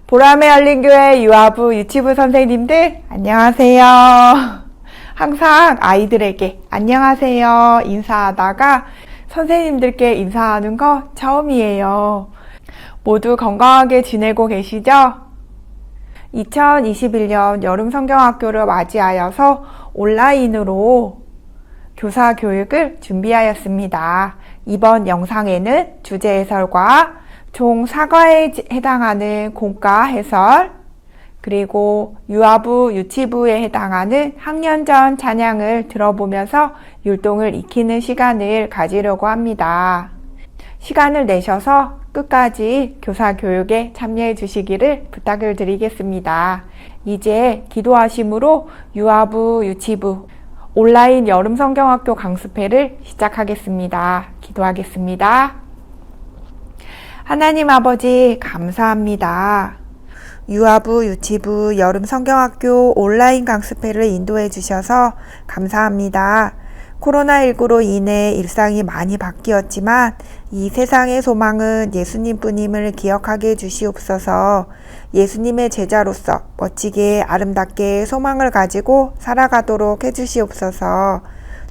보람의 열린교회 유아부 유치부 선생님들 안녕하세요. 항상 아이들에게 안녕하세요 인사하다가 선생님들께 인사하는 거 처음이에요. 모두 건강하게 지내고 계시죠? 2021년 여름 성경학교를 맞이하여서 온라인으로 교사 교육을 준비하였습니다. 이번 영상에는 주제 해설과 총 4과에 해당하는 공과 해설, 그리고 유아부, 유치부에 해당하는 학년 전 찬양을 들어보면서 율동을 익히는 시간을 가지려고 합니다. 시간을 내셔서 끝까지 교사 교육에 참여해 주시기를 부탁을 드리겠습니다. 이제 기도하심으로 유아부, 유치부, 온라인 여름 성경학교 강습회를 시작하겠습니다. 기도하겠습니다. 하나님 아버지 감사합니다. 유아부, 유치부, 여름 성경학교 온라인 강습회를 인도해 주셔서 감사합니다. 코로나19로 인해 일상이 많이 바뀌었지만 이 세상의 소망은 예수님뿐임을 기억하게 해주시옵소서. 예수님의 제자로서 멋지게 아름답게 소망을 가지고 살아가도록 해주시옵소서.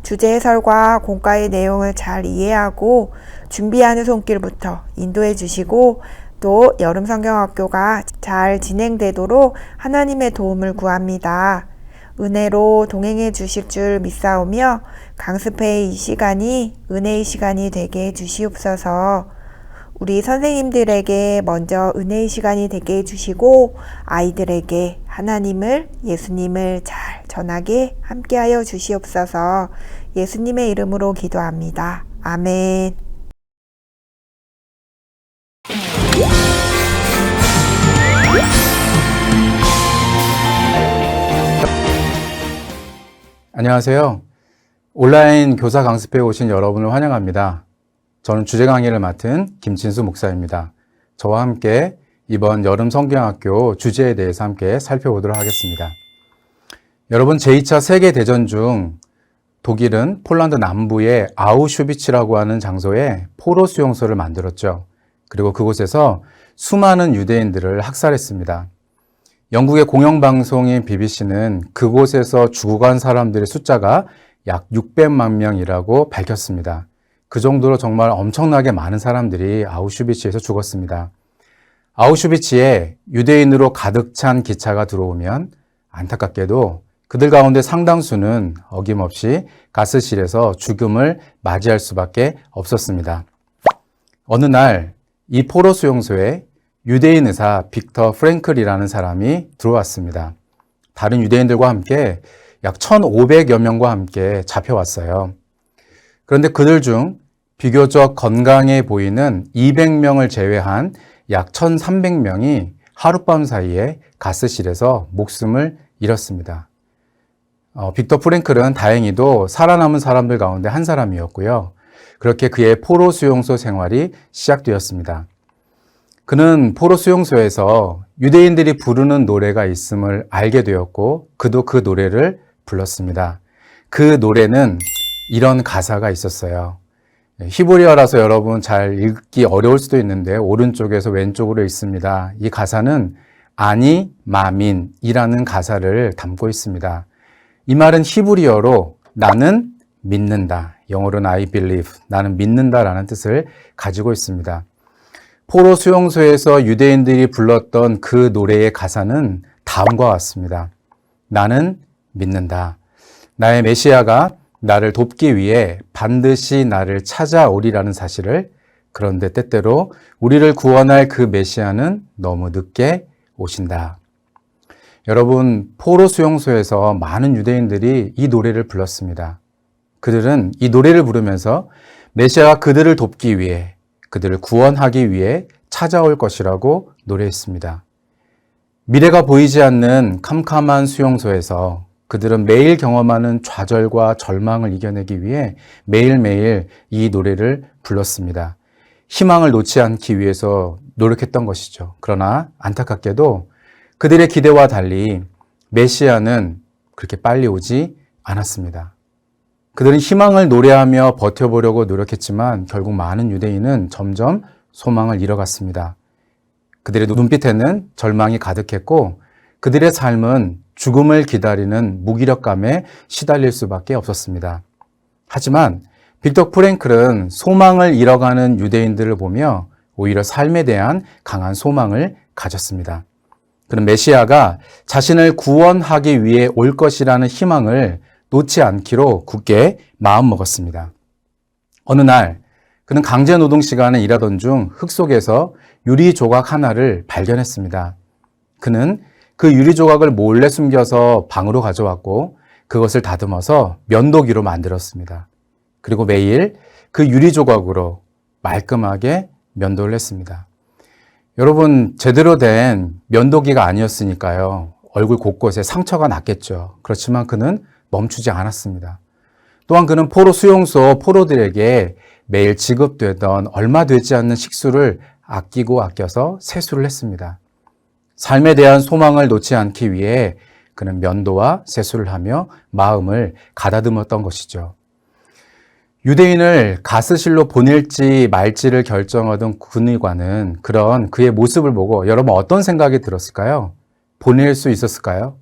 주제 해설과 공과의 내용을 잘 이해하고 준비하는 손길부터 인도해 주시고 또 여름 성경학교가 잘 진행되도록 하나님의 도움을 구합니다. 은혜로 동행해 주실 줄 믿사오며 강습회의 이 시간이 은혜의 시간이 되게 해 주시옵소서. 우리 선생님들에게 먼저 은혜의 시간이 되게 해 주시고 아이들에게 하나님을, 예수님을 잘 전하게 함께하여 주시옵소서. 예수님의 이름으로 기도합니다. 아멘. 안녕하세요. 온라인 교사 강습회에 오신 여러분을 환영합니다. 저는 주제 강의를 맡은 김진수 목사입니다. 저와 함께 이번 여름 성경학교 주제에 대해서 함께 살펴보도록 하겠습니다. 여러분, 제2차 세계대전 중 독일은 폴란드 남부의 아우슈비츠라고 하는 장소에 포로 수용소를 만들었죠. 그리고 그곳에서 수많은 유대인들을 학살했습니다. 영국의 공영방송인 BBC는 그곳에서 죽어간 사람들의 숫자가 약 600만 명이라고 밝혔습니다. 그 정도로 정말 엄청나게 많은 사람들이 아우슈비츠에서 죽었습니다. 아우슈비츠에 유대인으로 가득 찬 기차가 들어오면 안타깝게도 그들 가운데 상당수는 어김없이 가스실에서 죽음을 맞이할 수밖에 없었습니다. 어느 날 이 포로 수용소에 유대인 의사 빅터 프랭클이라는 사람이 들어왔습니다. 다른 유대인들과 함께 약 1,500여 명과 함께 잡혀왔어요. 그런데 그들 중 비교적 건강해 보이는 200명을 제외한 약 1,300명이 하룻밤 사이에 가스실에서 목숨을 잃었습니다. 빅터 프랭클은 다행히도 살아남은 사람들 가운데 한 사람이었고요. 그렇게 그의 포로 수용소 생활이 시작되었습니다. 그는 포로 수용소에서 유대인들이 부르는 노래가 있음을 알게 되었고 그도 그 노래를 불렀습니다. 그 노래는 이런 가사가 있었어요. 히브리어라서 여러분 잘 읽기 어려울 수도 있는데 오른쪽에서 왼쪽으로 읽습니다. 이 가사는 아니 마민이라는 가사를 담고 있습니다. 이 말은 히브리어로 나는 믿는다, 영어로는 I believe, 나는 믿는다라는 뜻을 가지고 있습니다. 포로 수용소에서 유대인들이 불렀던 그 노래의 가사는 다음과 같습니다. 나는 믿는다. 나의 메시아가 나를 돕기 위해 반드시 나를 찾아오리라는 사실을, 그런데 때때로 우리를 구원할 그 메시아는 너무 늦게 오신다. 여러분, 포로 수용소에서 많은 유대인들이 이 노래를 불렀습니다. 그들은 이 노래를 부르면서 메시아가 그들을 돕기 위해, 그들을 구원하기 위해 찾아올 것이라고 노래했습니다. 미래가 보이지 않는 캄캄한 수용소에서 그들은 매일 경험하는 좌절과 절망을 이겨내기 위해 매일매일 이 노래를 불렀습니다. 희망을 놓지 않기 위해서 노력했던 것이죠. 그러나 안타깝게도 그들의 기대와 달리 메시아는 그렇게 빨리 오지 않았습니다. 그들은 희망을 노래하며 버텨보려고 노력했지만 결국 많은 유대인은 점점 소망을 잃어갔습니다. 그들의 눈빛에는 절망이 가득했고 그들의 삶은 죽음을 기다리는 무기력감에 시달릴 수밖에 없었습니다. 하지만 빅터 프랭클은 소망을 잃어가는 유대인들을 보며 오히려 삶에 대한 강한 소망을 가졌습니다. 그는 메시아가 자신을 구원하기 위해 올 것이라는 희망을 놓지 않기로 굳게 마음먹었습니다. 어느 날 그는 강제노동 시간에 일하던 중 흙 속에서 유리 조각 하나를 발견했습니다. 그는 그 유리 조각을 몰래 숨겨서 방으로 가져왔고 그것을 다듬어서 면도기로 만들었습니다. 그리고 매일 그 유리 조각으로 말끔하게 면도를 했습니다. 여러분, 제대로 된 면도기가 아니었으니까요. 얼굴 곳곳에 상처가 났겠죠. 그렇지만 그는 멈추지 않았습니다. 또한 그는 포로 수용소 포로들에게 매일 지급되던 얼마 되지 않는 식수를 아끼고 아껴서 세수를 했습니다. 삶에 대한 소망을 놓지 않기 위해 그는 면도와 세수를 하며 마음을 가다듬었던 것이죠. 유대인을 가스실로 보낼지 말지를 결정하던 군의관은 그런 그의 모습을 보고 여러분 어떤 생각이 들었을까요? 보낼 수 있었을까요?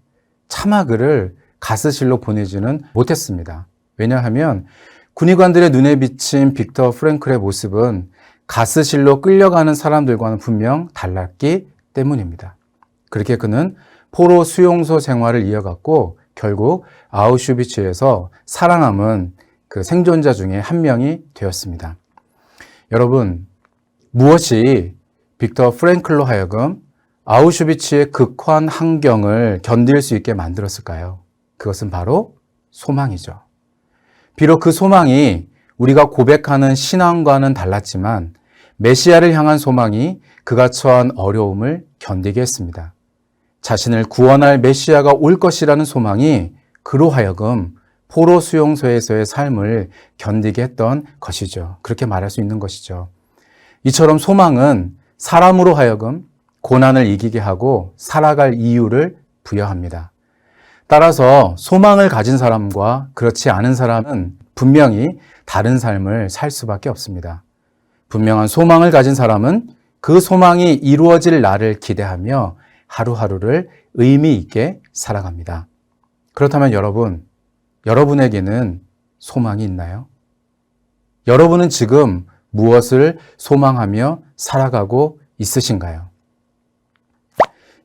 차마 그를 가스실로 보내지는 못했습니다. 왜냐하면 군의관들의 눈에 비친 빅터 프랭클의 모습은 가스실로 끌려가는 사람들과는 분명 달랐기 때문입니다. 그렇게 그는 포로 수용소 생활을 이어갔고 결국 아우슈비츠에서 살아남은 그 생존자 중에 한 명이 되었습니다. 여러분, 무엇이 빅터 프랭클로 하여금 아우슈비츠의 극한 환경을 견딜 수 있게 만들었을까요? 그것은 바로 소망이죠. 비록 그 소망이 우리가 고백하는 신앙과는 달랐지만 메시아를 향한 소망이 그가 처한 어려움을 견디게 했습니다. 자신을 구원할 메시아가 올 것이라는 소망이 그로 하여금 포로 수용소에서의 삶을 견디게 했던 것이죠. 그렇게 말할 수 있는 것이죠. 이처럼 소망은 사람으로 하여금 고난을 이기게 하고 살아갈 이유를 부여합니다. 따라서 소망을 가진 사람과 그렇지 않은 사람은 분명히 다른 삶을 살 수밖에 없습니다. 분명한 소망을 가진 사람은 그 소망이 이루어질 날을 기대하며 하루하루를 의미 있게 살아갑니다. 그렇다면 여러분에게는 소망이 있나요? 여러분은 지금 무엇을 소망하며 살아가고 있으신가요?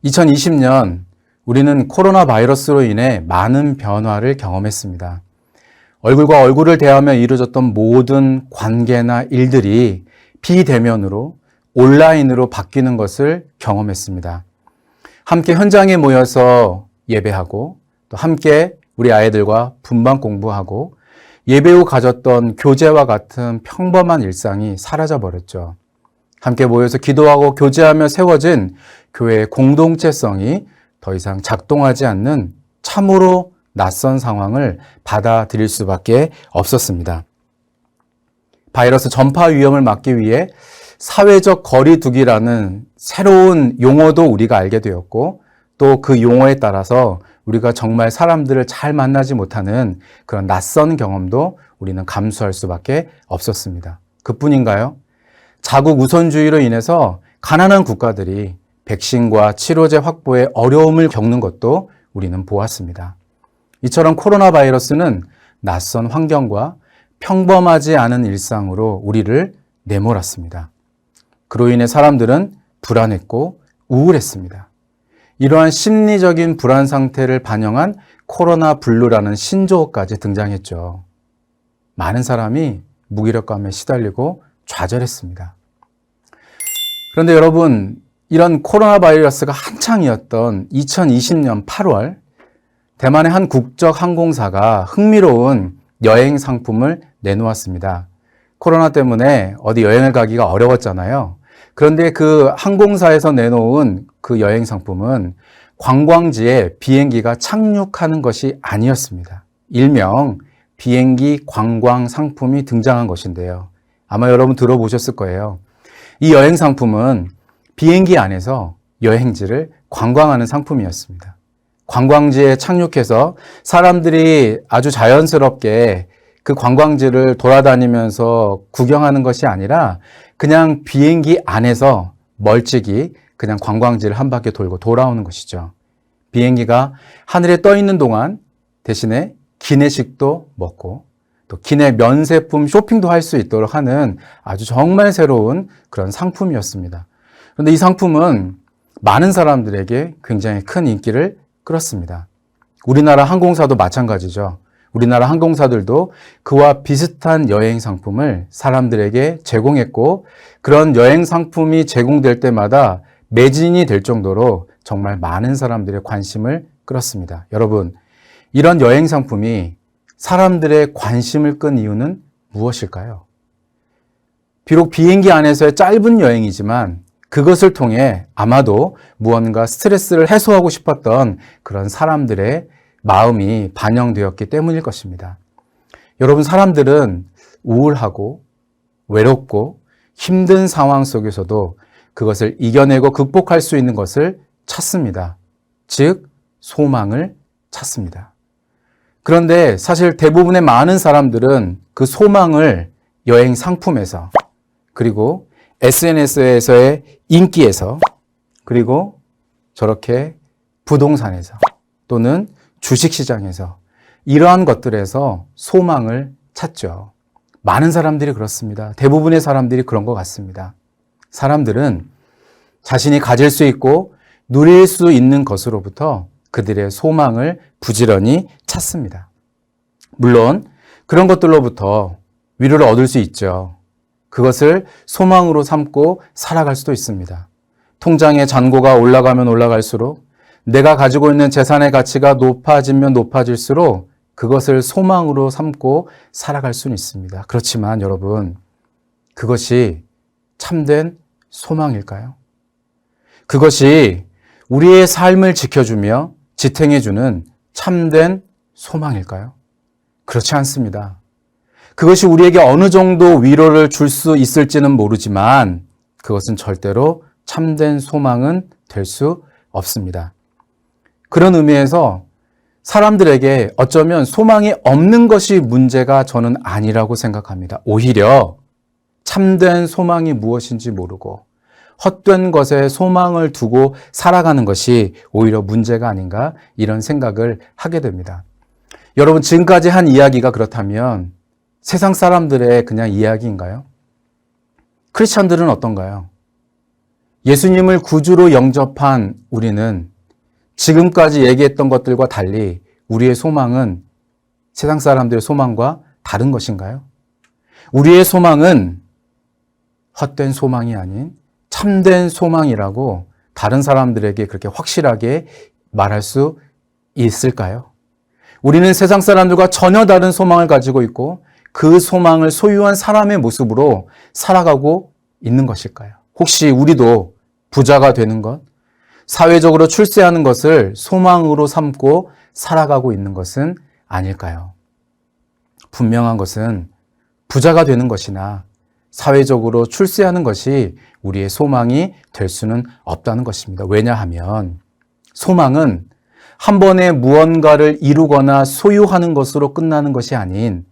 2020년 우리는 코로나 바이러스로 인해 많은 변화를 경험했습니다. 얼굴과 얼굴을 대하며 이루어졌던 모든 관계나 일들이 비대면으로 온라인으로 바뀌는 것을 경험했습니다. 함께 현장에 모여서 예배하고 또 함께 우리 아이들과 분반 공부하고 예배 후 가졌던 교제와 같은 평범한 일상이 사라져 버렸죠. 함께 모여서 기도하고 교제하며 세워진 교회의 공동체성이 더 이상 작동하지 않는 참으로 낯선 상황을 받아들일 수밖에 없었습니다. 바이러스 전파 위험을 막기 위해 사회적 거리두기라는 새로운 용어도 우리가 알게 되었고 또 그 용어에 따라서 우리가 정말 사람들을 잘 만나지 못하는 그런 낯선 경험도 우리는 감수할 수밖에 없었습니다. 그뿐인가요? 자국 우선주의로 인해서 가난한 국가들이 백신과 치료제 확보에 어려움을 겪는 것도 우리는 보았습니다. 이처럼 코로나 바이러스는 낯선 환경과 평범하지 않은 일상으로 우리를 내몰았습니다. 그로 인해 사람들은 불안했고 우울했습니다. 이러한 심리적인 불안 상태를 반영한 코로나 블루라는 신조어까지 등장했죠. 많은 사람이 무기력감에 시달리고 좌절했습니다. 그런데 여러분, 이런 코로나 바이러스가 한창이었던 2020년 8월, 대만의 한 국적 항공사가 흥미로운 여행 상품을 내놓았습니다. 코로나 때문에 어디 여행을 가기가 어려웠잖아요. 그런데 그 항공사에서 내놓은 그 여행 상품은 관광지에 비행기가 착륙하는 것이 아니었습니다. 일명 비행기 관광 상품이 등장한 것인데요. 아마 여러분 들어보셨을 거예요. 이 여행 상품은 비행기 안에서 여행지를 관광하는 상품이었습니다. 관광지에 착륙해서 사람들이 아주 자연스럽게 그 관광지를 돌아다니면서 구경하는 것이 아니라 그냥 비행기 안에서 멀찍이 그냥 관광지를 한 바퀴 돌고 돌아오는 것이죠. 비행기가 하늘에 떠 있는 동안 대신에 기내식도 먹고 또 기내 면세품 쇼핑도 할 수 있도록 하는 아주 정말 새로운 그런 상품이었습니다. 그런데 이 상품은 많은 사람들에게 굉장히 큰 인기를 끌었습니다. 우리나라 항공사도 마찬가지죠. 우리나라 항공사들도 그와 비슷한 여행 상품을 사람들에게 제공했고 그런 여행 상품이 제공될 때마다 매진이 될 정도로 정말 많은 사람들의 관심을 끌었습니다. 여러분, 이런 여행 상품이 사람들의 관심을 끈 이유는 무엇일까요? 비록 비행기 안에서의 짧은 여행이지만 그것을 통해 아마도 무언가 스트레스를 해소하고 싶었던 그런 사람들의 마음이 반영되었기 때문일 것입니다. 여러분, 사람들은 우울하고 외롭고 힘든 상황 속에서도 그것을 이겨내고 극복할 수 있는 것을 찾습니다. 즉, 소망을 찾습니다. 그런데 사실 대부분의 많은 사람들은 그 소망을 여행 상품에서 그리고 SNS에서의 인기에서 그리고 저렇게 부동산에서 또는 주식시장에서 이러한 것들에서 소망을 찾죠. 많은 사람들이 그렇습니다. 대부분의 사람들이 그런 것 같습니다. 사람들은 자신이 가질 수 있고 누릴 수 있는 것으로부터 그들의 소망을 부지런히 찾습니다. 물론 그런 것들로부터 위로를 얻을 수 있죠. 그것을 소망으로 삼고 살아갈 수도 있습니다. 통장의 잔고가 올라가면 올라갈수록 내가 가지고 있는 재산의 가치가 높아지면 높아질수록 그것을 소망으로 삼고 살아갈 수는 있습니다. 그렇지만 여러분, 그것이 참된 소망일까요? 그것이 우리의 삶을 지켜주며 지탱해주는 참된 소망일까요? 그렇지 않습니다. 그것이 우리에게 어느 정도 위로를 줄 수 있을지는 모르지만 그것은 절대로 참된 소망은 될 수 없습니다. 그런 의미에서 사람들에게 어쩌면 소망이 없는 것이 문제가 저는 아니라고 생각합니다. 오히려 참된 소망이 무엇인지 모르고 헛된 것에 소망을 두고 살아가는 것이 오히려 문제가 아닌가 이런 생각을 하게 됩니다. 여러분, 지금까지 한 이야기가 그렇다면 세상 사람들의 그냥 이야기인가요? 크리스천들은 어떤가요? 예수님을 구주로 영접한 우리는 지금까지 얘기했던 것들과 달리 우리의 소망은 세상 사람들의 소망과 다른 것인가요? 우리의 소망은 헛된 소망이 아닌 참된 소망이라고 다른 사람들에게 그렇게 확실하게 말할 수 있을까요? 우리는 세상 사람들과 전혀 다른 소망을 가지고 있고 그 소망을 소유한 사람의 모습으로 살아가고 있는 것일까요? 혹시 우리도 부자가 되는 것, 사회적으로 출세하는 것을 소망으로 삼고 살아가고 있는 것은 아닐까요? 분명한 것은 부자가 되는 것이나 사회적으로 출세하는 것이 우리의 소망이 될 수는 없다는 것입니다. 왜냐하면 소망은 한 번에 무언가를 이루거나 소유하는 것으로 끝나는 것이 아닌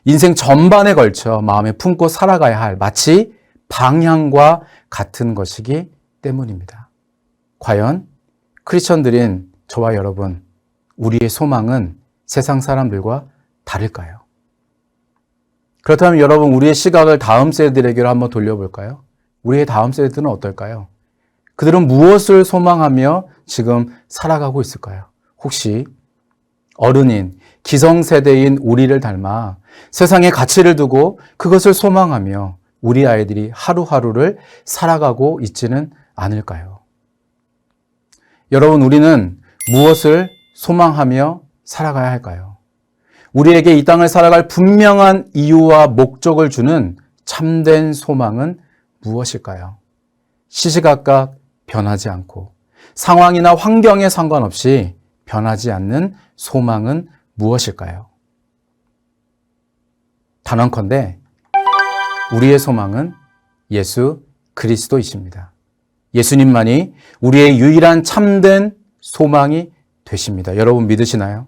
인생 전반에 걸쳐 마음에 품고 살아가야 할 마치 방향과 같은 것이기 때문입니다. 과연 크리스천들인 저와 여러분, 우리의 소망은 세상 사람들과 다를까요? 그렇다면 여러분, 우리의 시각을 다음 세대들에게로 한번 돌려볼까요? 우리의 다음 세대들은 어떨까요? 그들은 무엇을 소망하며 지금 살아가고 있을까요? 혹시 어른인 기성세대인 우리를 닮아 세상에 가치를 두고 그것을 소망하며 우리 아이들이 하루하루를 살아가고 있지는 않을까요? 여러분, 우리는 무엇을 소망하며 살아가야 할까요? 우리에게 이 땅을 살아갈 분명한 이유와 목적을 주는 참된 소망은 무엇일까요? 시시각각 변하지 않고 상황이나 환경에 상관없이 변하지 않는 소망은 무엇일까요? 단언컨대 우리의 소망은 예수 그리스도이십니다. 예수님만이 우리의 유일한 참된 소망이 되십니다. 여러분 믿으시나요?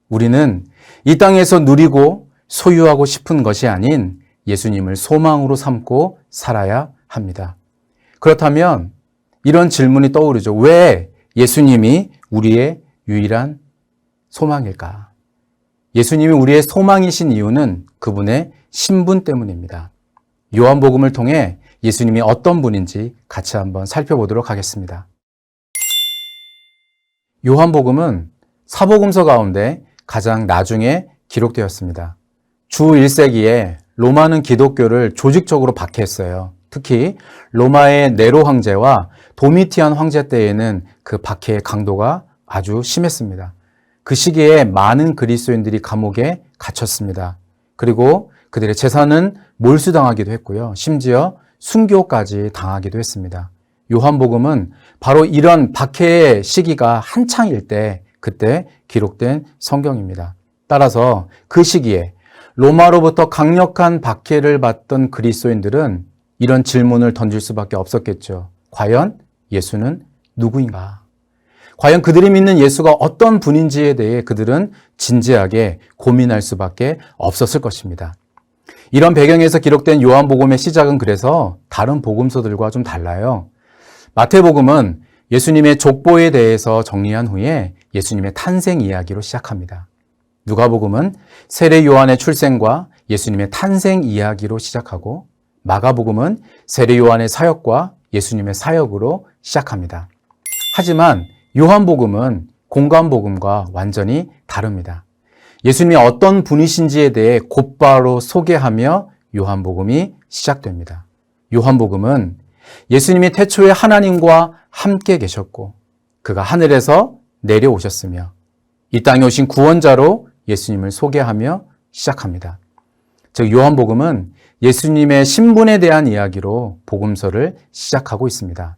우리는 이 땅에서 누리고 소유하고 싶은 것이 아닌 예수님을 소망으로 삼고 살아야 합니다. 그렇다면 이런 질문이 떠오르죠. 왜 예수님이 우리의 유일한 소망일까? 예수님이 우리의 소망이신 이유는 그분의 신분 때문입니다. 요한복음을 통해 예수님이 어떤 분인지 같이 한번 살펴보도록 하겠습니다. 요한복음은 사복음서 가운데 가장 나중에 기록되었습니다. 주 1세기에 로마는 기독교를 조직적으로 박해했어요. 특히 로마의 네로 황제와 도미티안 황제 때에는 그 박해의 강도가 아주 심했습니다. 그 시기에 많은 그리스도인들이 감옥에 갇혔습니다. 그리고 그들의 재산은 몰수당하기도 했고요. 심지어 순교까지 당하기도 했습니다. 요한복음은 바로 이런 박해의 시기가 한창일 때 그때 기록된 성경입니다. 따라서 그 시기에 로마로부터 강력한 박해를 받던 그리스도인들은 이런 질문을 던질 수밖에 없었겠죠. 과연 예수는 누구인가? 과연 그들이 믿는 예수가 어떤 분인지에 대해 그들은 진지하게 고민할 수밖에 없었을 것입니다. 이런 배경에서 기록된 요한복음의 시작은 그래서 다른 복음서들과 좀 달라요. 마태복음은 예수님의 족보에 대해서 정리한 후에 예수님의 탄생 이야기로 시작합니다. 누가복음은 세례 요한의 출생과 예수님의 탄생 이야기로 시작하고 마가복음은 세례 요한의 사역과 예수님의 사역으로 시작합니다. 하지만 요한복음은 공관복음과 완전히 다릅니다. 예수님이 어떤 분이신지에 대해 곧바로 소개하며 요한복음이 시작됩니다. 요한복음은 예수님이 태초에 하나님과 함께 계셨고 그가 하늘에서 내려오셨으며 이 땅에 오신 구원자로 예수님을 소개하며 시작합니다. 즉 요한복음은 예수님의 신분에 대한 이야기로 복음서를 시작하고 있습니다.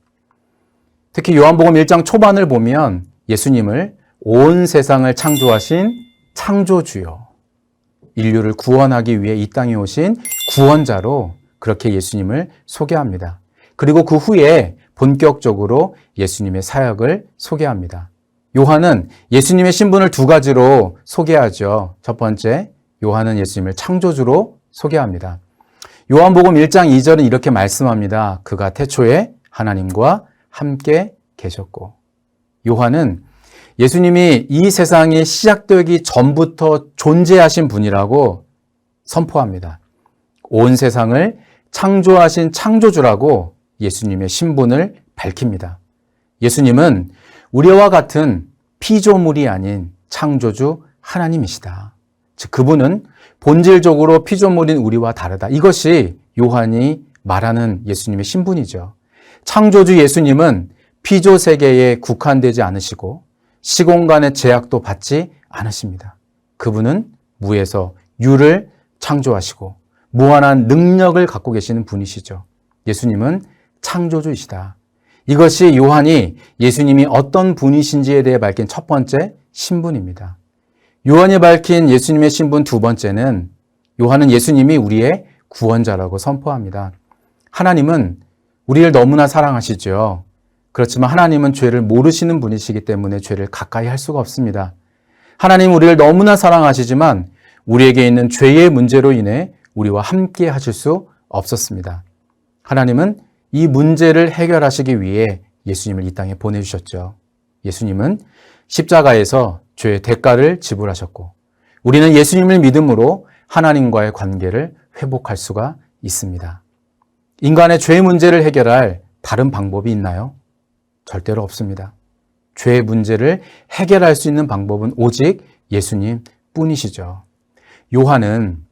특히 요한복음 1장 초반을 보면 예수님을 온 세상을 창조하신 창조주요, 인류를 구원하기 위해 이 땅에 오신 구원자로 그렇게 예수님을 소개합니다. 그리고 그 후에 본격적으로 예수님의 사역을 소개합니다. 요한은 예수님의 신분을 두 가지로 소개하죠. 첫 번째, 요한은 예수님을 창조주로 소개합니다. 요한복음 1장 2절은 이렇게 말씀합니다. 그가 태초에 하나님과 함께 계셨고. 요한은 예수님이 이 세상이 시작되기 전부터 존재하신 분이라고 선포합니다. 온 세상을 창조하신 창조주라고 예수님의 신분을 밝힙니다. 예수님은 우리와 같은 피조물이 아닌 창조주 하나님이시다. 즉 그분은 본질적으로 피조물인 우리와 다르다. 이것이 요한이 말하는 예수님의 신분이죠. 창조주 예수님은 피조 세계에 국한되지 않으시고 시공간의 제약도 받지 않으십니다. 그분은 무에서 유를 창조하시고 무한한 능력을 갖고 계시는 분이시죠. 예수님은 창조주이시다. 이것이 요한이 예수님이 어떤 분이신지에 대해 밝힌 첫 번째 신분입니다. 요한이 밝힌 예수님의 신분 두 번째는 요한은 예수님이 우리의 구원자라고 선포합니다. 하나님은 우리를 너무나 사랑하시죠. 그렇지만 하나님은 죄를 모르시는 분이시기 때문에 죄를 가까이 할 수가 없습니다. 하나님은 우리를 너무나 사랑하시지만 우리에게 있는 죄의 문제로 인해 우리와 함께 하실 수 없었습니다. 하나님은 이 문제를 해결하시기 위해 예수님을 이 땅에 보내주셨죠. 예수님은 십자가에서 죄의 대가를 지불하셨고 우리는 예수님을 믿음으로 하나님과의 관계를 회복할 수가 있습니다. 인간의 죄 문제를 해결할 다른 방법이 있나요? 절대로 없습니다. 죄의 문제를 해결할 수 있는 방법은 오직 예수님 뿐이시죠. 요한은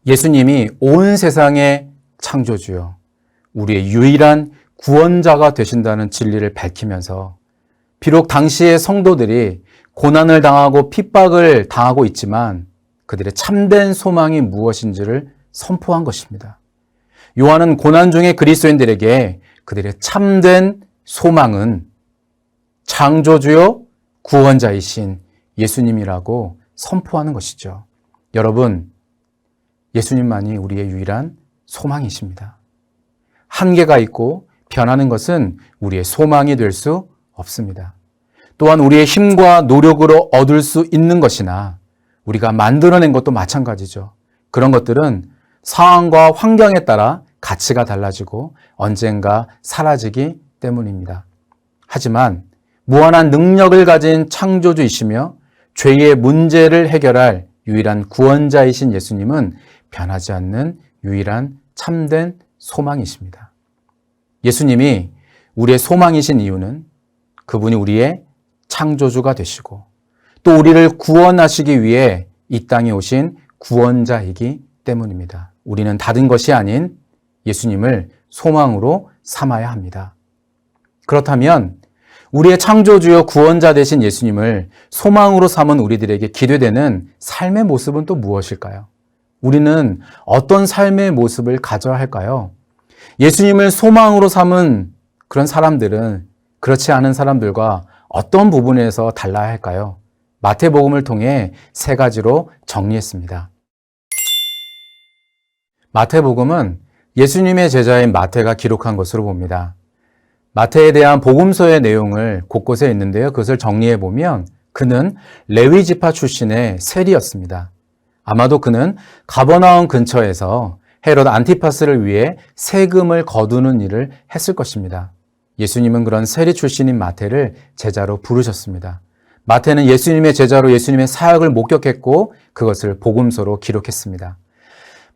예수님이 온 세상의 창조주요, 우리의 유일한 구원자가 되신다는 진리를 밝히면서 비록 당시의 성도들이 고난을 당하고 핍박을 당하고 있지만 그들의 참된 소망이 무엇인지를 선포한 것입니다. 요한은 고난 중의 그리스도인들에게 그들의 참된 소망은 창조주요 구원자이신 예수님이라고 선포하는 것이죠. 여러분, 예수님만이 우리의 유일한 소망이십니다. 한계가 있고 변하는 것은 우리의 소망이 될 수 없습니다. 또한 우리의 힘과 노력으로 얻을 수 있는 것이나 우리가 만들어낸 것도 마찬가지죠. 그런 것들은 상황과 환경에 따라 가치가 달라지고 언젠가 사라지기 때문입니다. 하지만 무한한 능력을 가진 창조주이시며 죄의 문제를 해결할 유일한 구원자이신 예수님은 변하지 않는 유일한 참된 소망이십니다. 예수님이 우리의 소망이신 이유는 그분이 우리의 창조주가 되시고 또 우리를 구원하시기 위해 이 땅에 오신 구원자이기 때문입니다. 우리는 다른 것이 아닌 예수님을 소망으로 삼아야 합니다. 그렇다면 우리의 창조주여 구원자 되신 예수님을 소망으로 삼은 우리들에게 기대되는 삶의 모습은 또 무엇일까요? 우리는 어떤 삶의 모습을 가져야 할까요? 예수님을 소망으로 삼은 그런 사람들은 그렇지 않은 사람들과 어떤 부분에서 달라야 할까요? 마태복음을 통해 3가지로 정리했습니다. 마태복음은 예수님의 제자인 마태가 기록한 것으로 봅니다. 마태에 대한 복음서의 내용을 곳곳에 있는데요. 그것을 정리해 보면 그는 레위 지파 출신의 세리였습니다. 아마도 그는 가버나움 근처에서 헤롯 안티파스를 위해 세금을 거두는 일을 했을 것입니다. 예수님은 그런 세리 출신인 마태를 제자로 부르셨습니다. 마태는 예수님의 제자로 예수님의 사역을 목격했고 그것을 복음서로 기록했습니다.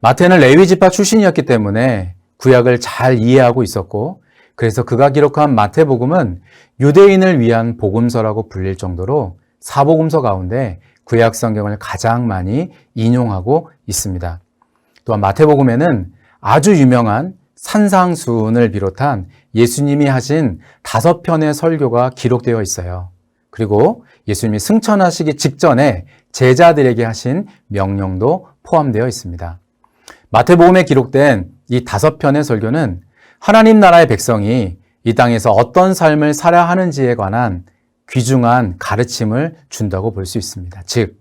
마태는 레위 지파 출신이었기 때문에 구약을 잘 이해하고 있었고 그래서 그가 기록한 마태복음은 유대인을 위한 복음서라고 불릴 정도로 사복음서 가운데 구약 성경을 가장 많이 인용하고 있습니다. 또한 마태복음에는 아주 유명한 산상수훈을 비롯한 예수님이 하신 5편의 설교가 기록되어 있어요. 그리고 예수님이 승천하시기 직전에 제자들에게 하신 명령도 포함되어 있습니다. 마태복음에 기록된 이 5편의 설교는 하나님 나라의 백성이 이 땅에서 어떤 삶을 살아야 하는지에 관한 귀중한 가르침을 준다고 볼 수 있습니다. 즉,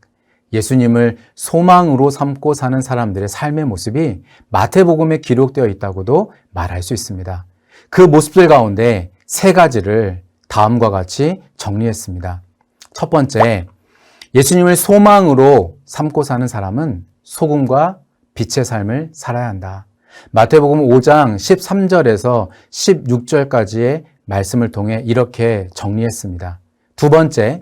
예수님을 소망으로 삼고 사는 사람들의 삶의 모습이 마태복음에 기록되어 있다고도 말할 수 있습니다. 그 모습들 가운데 3가지를 다음과 같이 정리했습니다. 첫 번째, 예수님을 소망으로 삼고 사는 사람은 소금과 빛의 삶을 살아야 한다. 마태복음 5장 13절에서 16절까지의 말씀을 통해 이렇게 정리했습니다. 두 번째,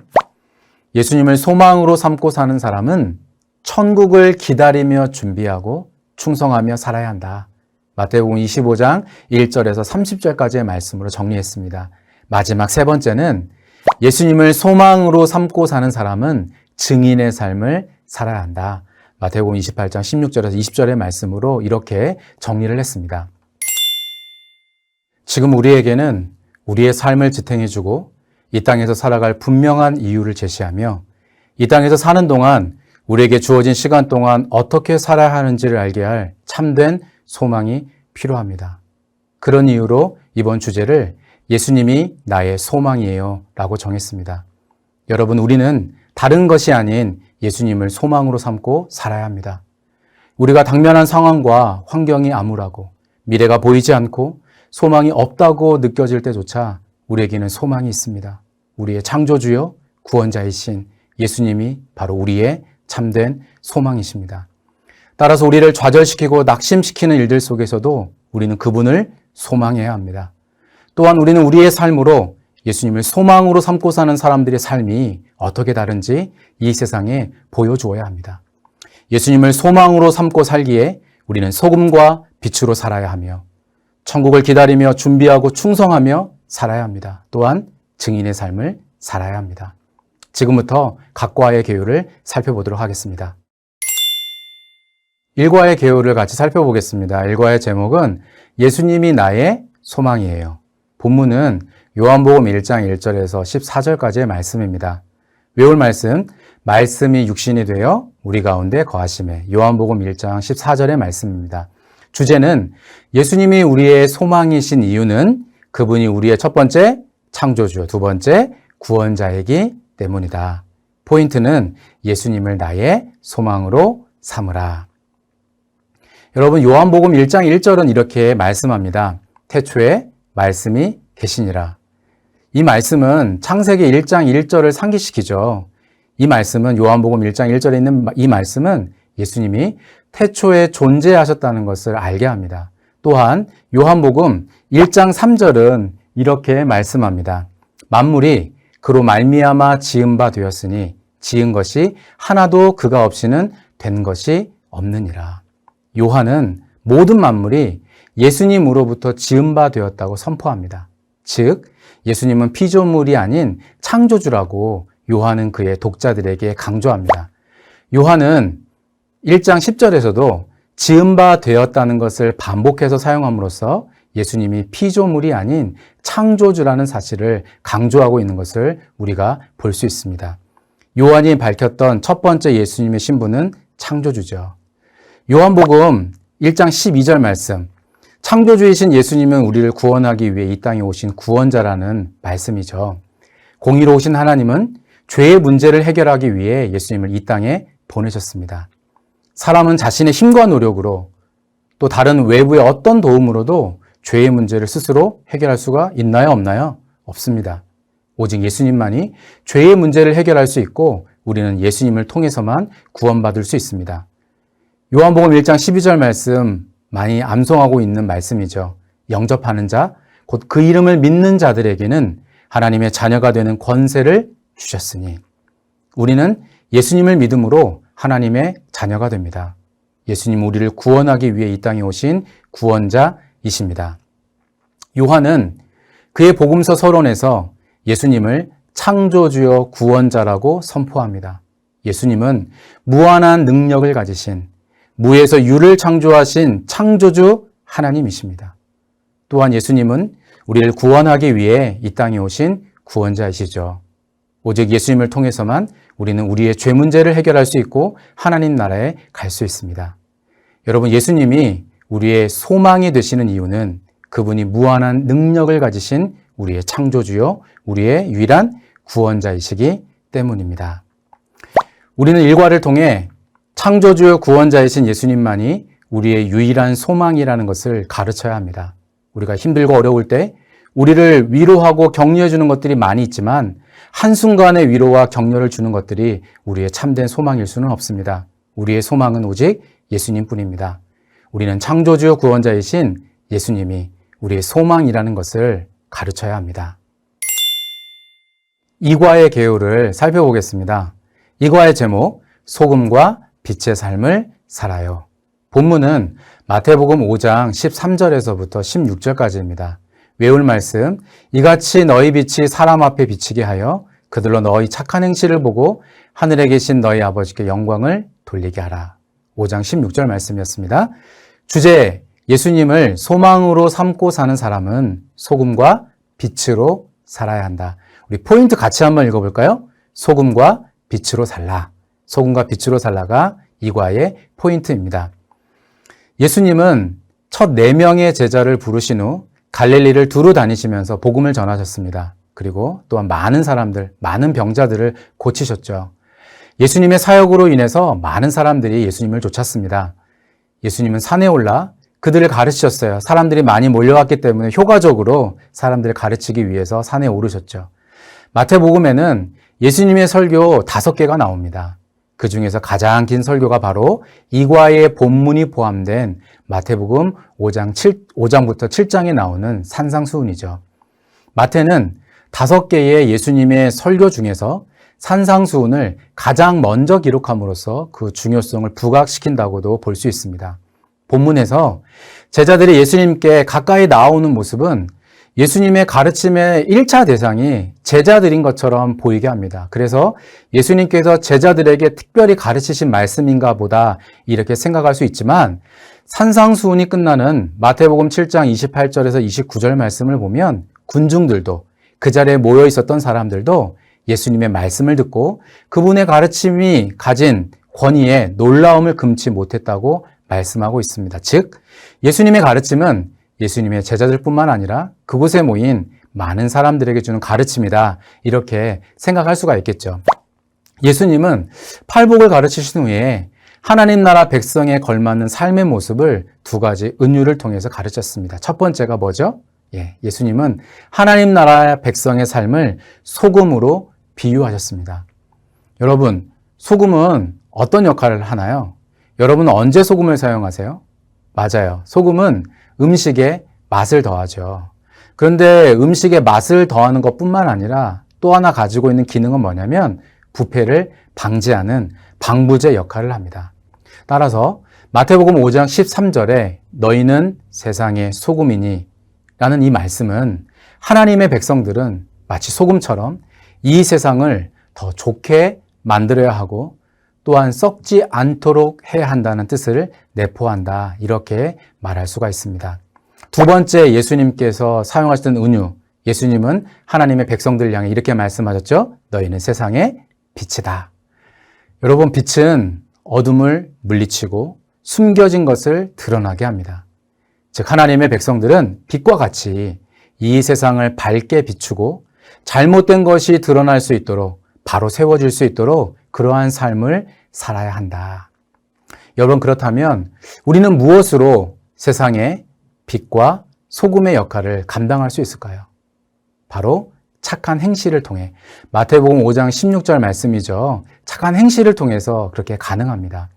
예수님을 소망으로 삼고 사는 사람은 천국을 기다리며 준비하고 충성하며 살아야 한다. 마태복음 25장 1절에서 30절까지의 말씀으로 정리했습니다. 마지막 3번째는 예수님을 소망으로 삼고 사는 사람은 증인의 삶을 살아야 한다. 마태복음 28장 16절에서 20절의 말씀으로 이렇게 정리를 했습니다. 지금 우리에게는 우리의 삶을 지탱해주고 이 땅에서 살아갈 분명한 이유를 제시하며 이 땅에서 사는 동안 우리에게 주어진 시간 동안 어떻게 살아야 하는지를 알게 할 참된 소망이 필요합니다. 그런 이유로 이번 주제를 예수님이 나의 소망이에요 라고 정했습니다. 여러분, 우리는 다른 것이 아닌 예수님을 소망으로 삼고 살아야 합니다. 우리가 당면한 상황과 환경이 암울하고 미래가 보이지 않고 소망이 없다고 느껴질 때조차 우리에게는 소망이 있습니다. 우리의 창조주요 구원자이신 예수님이 바로 우리의 참된 소망이십니다. 따라서 우리를 좌절시키고 낙심시키는 일들 속에서도 우리는 그분을 소망해야 합니다. 또한 우리는 우리의 삶으로 예수님을 소망으로 삼고 사는 사람들의 삶이 어떻게 다른지 이 세상에 보여주어야 합니다. 예수님을 소망으로 삼고 살기에 우리는 소금과 빛으로 살아야 하며 천국을 기다리며 준비하고 충성하며 살아야 합니다. 또한 증인의 삶을 살아야 합니다. 지금부터 각과의 계율을 살펴보도록 하겠습니다. 일과의 계율을 같이 살펴보겠습니다. 일과의 제목은 예수님이 나의 소망이에요. 본문은 요한복음 1장 1절에서 14절까지의 말씀입니다. 외울 말씀, 말씀이 육신이 되어 우리 가운데 거하심에. 요한복음 1장 14절의 말씀입니다. 주제는 예수님이 우리의 소망이신 이유는 그분이 우리의 첫 번째 창조주, 두 번째 구원자이기 때문이다. 포인트는 예수님을 나의 소망으로 삼으라. 여러분, 요한복음 1장 1절은 이렇게 말씀합니다. 태초에 말씀이 계시니라. 이 말씀은 창세기 1장 1절을 상기시키죠. 이 말씀은 요한복음 1장 1절에 있는 이 말씀은 예수님이 태초에 존재하셨다는 것을 알게 합니다. 또한 요한복음 1장 3절은 이렇게 말씀합니다. 만물이 그로 말미암아 지은 바 되었으니 지은 것이 하나도 그가 없이는 된 것이 없느니라. 요한은 모든 만물이 예수님으로부터 지은 바 되었다고 선포합니다. 즉 예수님은 피조물이 아닌 창조주라고 요한은 그의 독자들에게 강조합니다. 요한은 1장 10절에서도 지은 바 되었다는 것을 반복해서 사용함으로써 예수님이 피조물이 아닌 창조주라는 사실을 강조하고 있는 것을 우리가 볼 수 있습니다. 요한이 밝혔던 첫 번째 예수님의 신분은 창조주죠. 요한복음 1장 12절 말씀, 창조주이신 예수님은 우리를 구원하기 위해 이 땅에 오신 구원자라는 말씀이죠. 공의로우신 하나님은 죄의 문제를 해결하기 위해 예수님을 이 땅에 보내셨습니다. 사람은 자신의 힘과 노력으로 또 다른 외부의 어떤 도움으로도 죄의 문제를 스스로 해결할 수가 있나요? 없나요? 없습니다. 오직 예수님만이 죄의 문제를 해결할 수 있고 우리는 예수님을 통해서만 구원받을 수 있습니다. 요한복음 1장 12절 말씀 많이 암송하고 있는 말씀이죠. 영접하는 자, 곧 그 이름을 믿는 자들에게는 하나님의 자녀가 되는 권세를 주셨으니 우리는 예수님을 믿음으로 하나님의 자녀가 됩니다. 예수님 우리를 구원하기 위해 이 땅에 오신 구원자이십니다. 요한은 그의 복음서 서론에서 예수님을 창조주여 구원자라고 선포합니다. 예수님은 무한한 능력을 가지신 무에서 유를 창조하신 창조주 하나님이십니다. 또한 예수님은 우리를 구원하기 위해 이 땅에 오신 구원자이시죠. 오직 예수님을 통해서만 우리는 우리의 죄 문제를 해결할 수 있고 하나님 나라에 갈 수 있습니다. 여러분, 예수님이 우리의 소망이 되시는 이유는 그분이 무한한 능력을 가지신 우리의 창조주요, 우리의 유일한 구원자이시기 때문입니다. 우리는 일과를 통해 창조주요 구원자이신 예수님만이 우리의 유일한 소망이라는 것을 가르쳐야 합니다. 우리가 힘들고 어려울 때 우리를 위로하고 격려해 주는 것들이 많이 있지만 한순간의 위로와 격려를 주는 것들이 우리의 참된 소망일 수는 없습니다. 우리의 소망은 오직 예수님뿐입니다. 우리는 창조주요 구원자이신 예수님이 우리의 소망이라는 것을 가르쳐야 합니다. 이과의 개요를 살펴보겠습니다. 이과의 제목, 소금과 빛의 삶을 살아요. 본문은 마태복음 5장 13절에서부터 16절까지입니다. 외울 말씀, 이같이 너희 빛이 사람 앞에 비치게 하여 그들로 너희 착한 행실을 보고 하늘에 계신 너희 아버지께 영광을 돌리게 하라. 5장 16절 말씀이었습니다. 주제, 예수님을 소망으로 삼고 사는 사람은 소금과 빛으로 살아야 한다. 우리 포인트 같이 한번 읽어볼까요? 소금과 빛으로 살라. 소금과 빛으로 살라가 이과의 포인트입니다. 예수님은 첫 4명의 제자를 부르신 후 갈릴리를 두루 다니시면서 복음을 전하셨습니다. 그리고 또한 많은 사람들, 많은 병자들을 고치셨죠. 예수님의 사역으로 인해서 많은 사람들이 예수님을 쫓았습니다. 예수님은 산에 올라 그들을 가르치셨어요. 사람들이 많이 몰려왔기 때문에 효과적으로 사람들을 가르치기 위해서 산에 오르셨죠. 마태복음에는 예수님의 설교 5개가 나옵니다. 그 중에서 가장 긴 설교가 바로 이과의 본문이 포함된 마태복음 5장부터 7장에 나오는 산상수훈이죠. 마태는 5개의 예수님의 설교 중에서 산상수훈을 가장 먼저 기록함으로써 그 중요성을 부각시킨다고도 볼 수 있습니다. 본문에서 제자들이 예수님께 가까이 나오는 모습은 예수님의 가르침의 1차 대상이 제자들인 것처럼 보이게 합니다. 그래서 예수님께서 제자들에게 특별히 가르치신 말씀인가 보다 이렇게 생각할 수 있지만 산상수훈이 끝나는 마태복음 7장 28절에서 29절 말씀을 보면 군중들도 그 자리에 모여 있었던 사람들도 예수님의 말씀을 듣고 그분의 가르침이 가진 권위에 놀라움을 금치 못했다고 말씀하고 있습니다. 즉, 예수님의 가르침은 예수님의 제자들뿐만 아니라 그곳에 모인 많은 사람들에게 주는 가르침이다. 이렇게 생각할 수가 있겠죠. 예수님은 팔복을 가르치신 후에 하나님 나라 백성에 걸맞는 삶의 모습을 2가지 은유를 통해서 가르쳤습니다. 첫 번째가 뭐죠? 예수님은 하나님 나라 백성의 삶을 소금으로 비유하셨습니다. 여러분, 소금은 어떤 역할을 하나요? 여러분은 언제 소금을 사용하세요? 맞아요. 소금은 음식에 맛을 더하죠. 그런데 음식에 맛을 더하는 것뿐만 아니라 또 하나 가지고 있는 기능은 뭐냐면 부패를 방지하는 방부제 역할을 합니다. 따라서 마태복음 5장 13절에 너희는 세상의 소금이니 라는 이 말씀은 하나님의 백성들은 마치 소금처럼 이 세상을 더 좋게 만들어야 하고 또한 썩지 않도록 해야 한다는 뜻을 내포한다, 이렇게 말할 수가 있습니다. 두 번째, 예수님께서 사용하셨던 은유, 예수님은 하나님의 백성들을 향해 이렇게 말씀하셨죠. 너희는 세상의 빛이다. 여러분, 빛은 어둠을 물리치고 숨겨진 것을 드러나게 합니다. 즉 하나님의 백성들은 빛과 같이 이 세상을 밝게 비추고 잘못된 것이 드러날 수 있도록, 바로 세워질 수 있도록 그러한 삶을 살아야 한다. 여러분, 그렇다면 우리는 무엇으로 세상의 빛과 소금의 역할을 감당할 수 있을까요? 바로 착한 행실을 통해, 마태복음 5장 16절 말씀이죠. 착한 행실을 통해서 그렇게 가능합니다.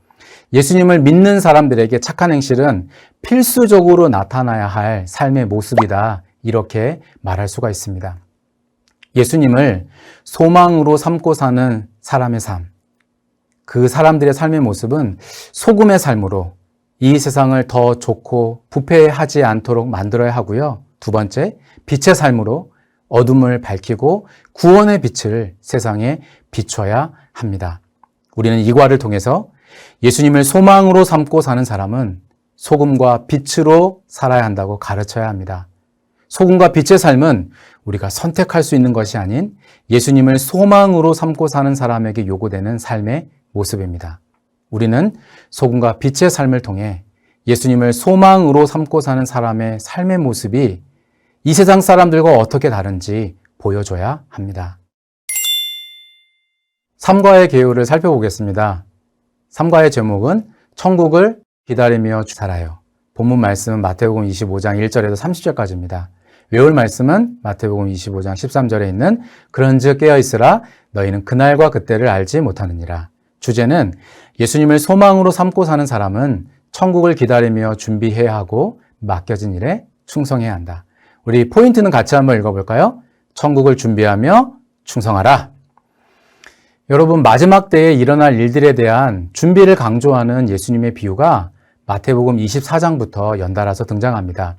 예수님을 믿는 사람들에게 착한 행실은 필수적으로 나타나야 할 삶의 모습이다, 이렇게 말할 수가 있습니다. 예수님을 소망으로 삼고 사는 사람의 삶, 그 사람들의 삶의 모습은 소금의 삶으로 이 세상을 더 좋고 부패하지 않도록 만들어야 하고요. 두 번째, 빛의 삶으로 어둠을 밝히고 구원의 빛을 세상에 비춰야 합니다. 우리는 이 과를 통해서 예수님을 소망으로 삼고 사는 사람은 소금과 빛으로 살아야 한다고 가르쳐야 합니다. 소금과 빛의 삶은 우리가 선택할 수 있는 것이 아닌 예수님을 소망으로 삼고 사는 사람에게 요구되는 삶의 모습입니다. 우리는 소금과 빛의 삶을 통해 예수님을 소망으로 삼고 사는 사람의 삶의 모습이 이 세상 사람들과 어떻게 다른지 보여줘야 합니다. 3과의 개요를 살펴보겠습니다. 3과의 제목은 천국을 기다리며 살아요. 본문 말씀은 마태복음 25장 1절에서 30절까지입니다. 외울 말씀은 마태복음 25장 13절에 있는 그런즉 깨어있으라 너희는 그날과 그때를 알지 못하느니라. 주제는 예수님을 소망으로 삼고 사는 사람은 천국을 기다리며 준비해야 하고 맡겨진 일에 충성해야 한다. 우리 포인트는 같이 한번 읽어볼까요? 천국을 준비하며 충성하라. 여러분, 마지막 때에 일어날 일들에 대한 준비를 강조하는 예수님의 비유가 마태복음 24장부터 연달아서 등장합니다.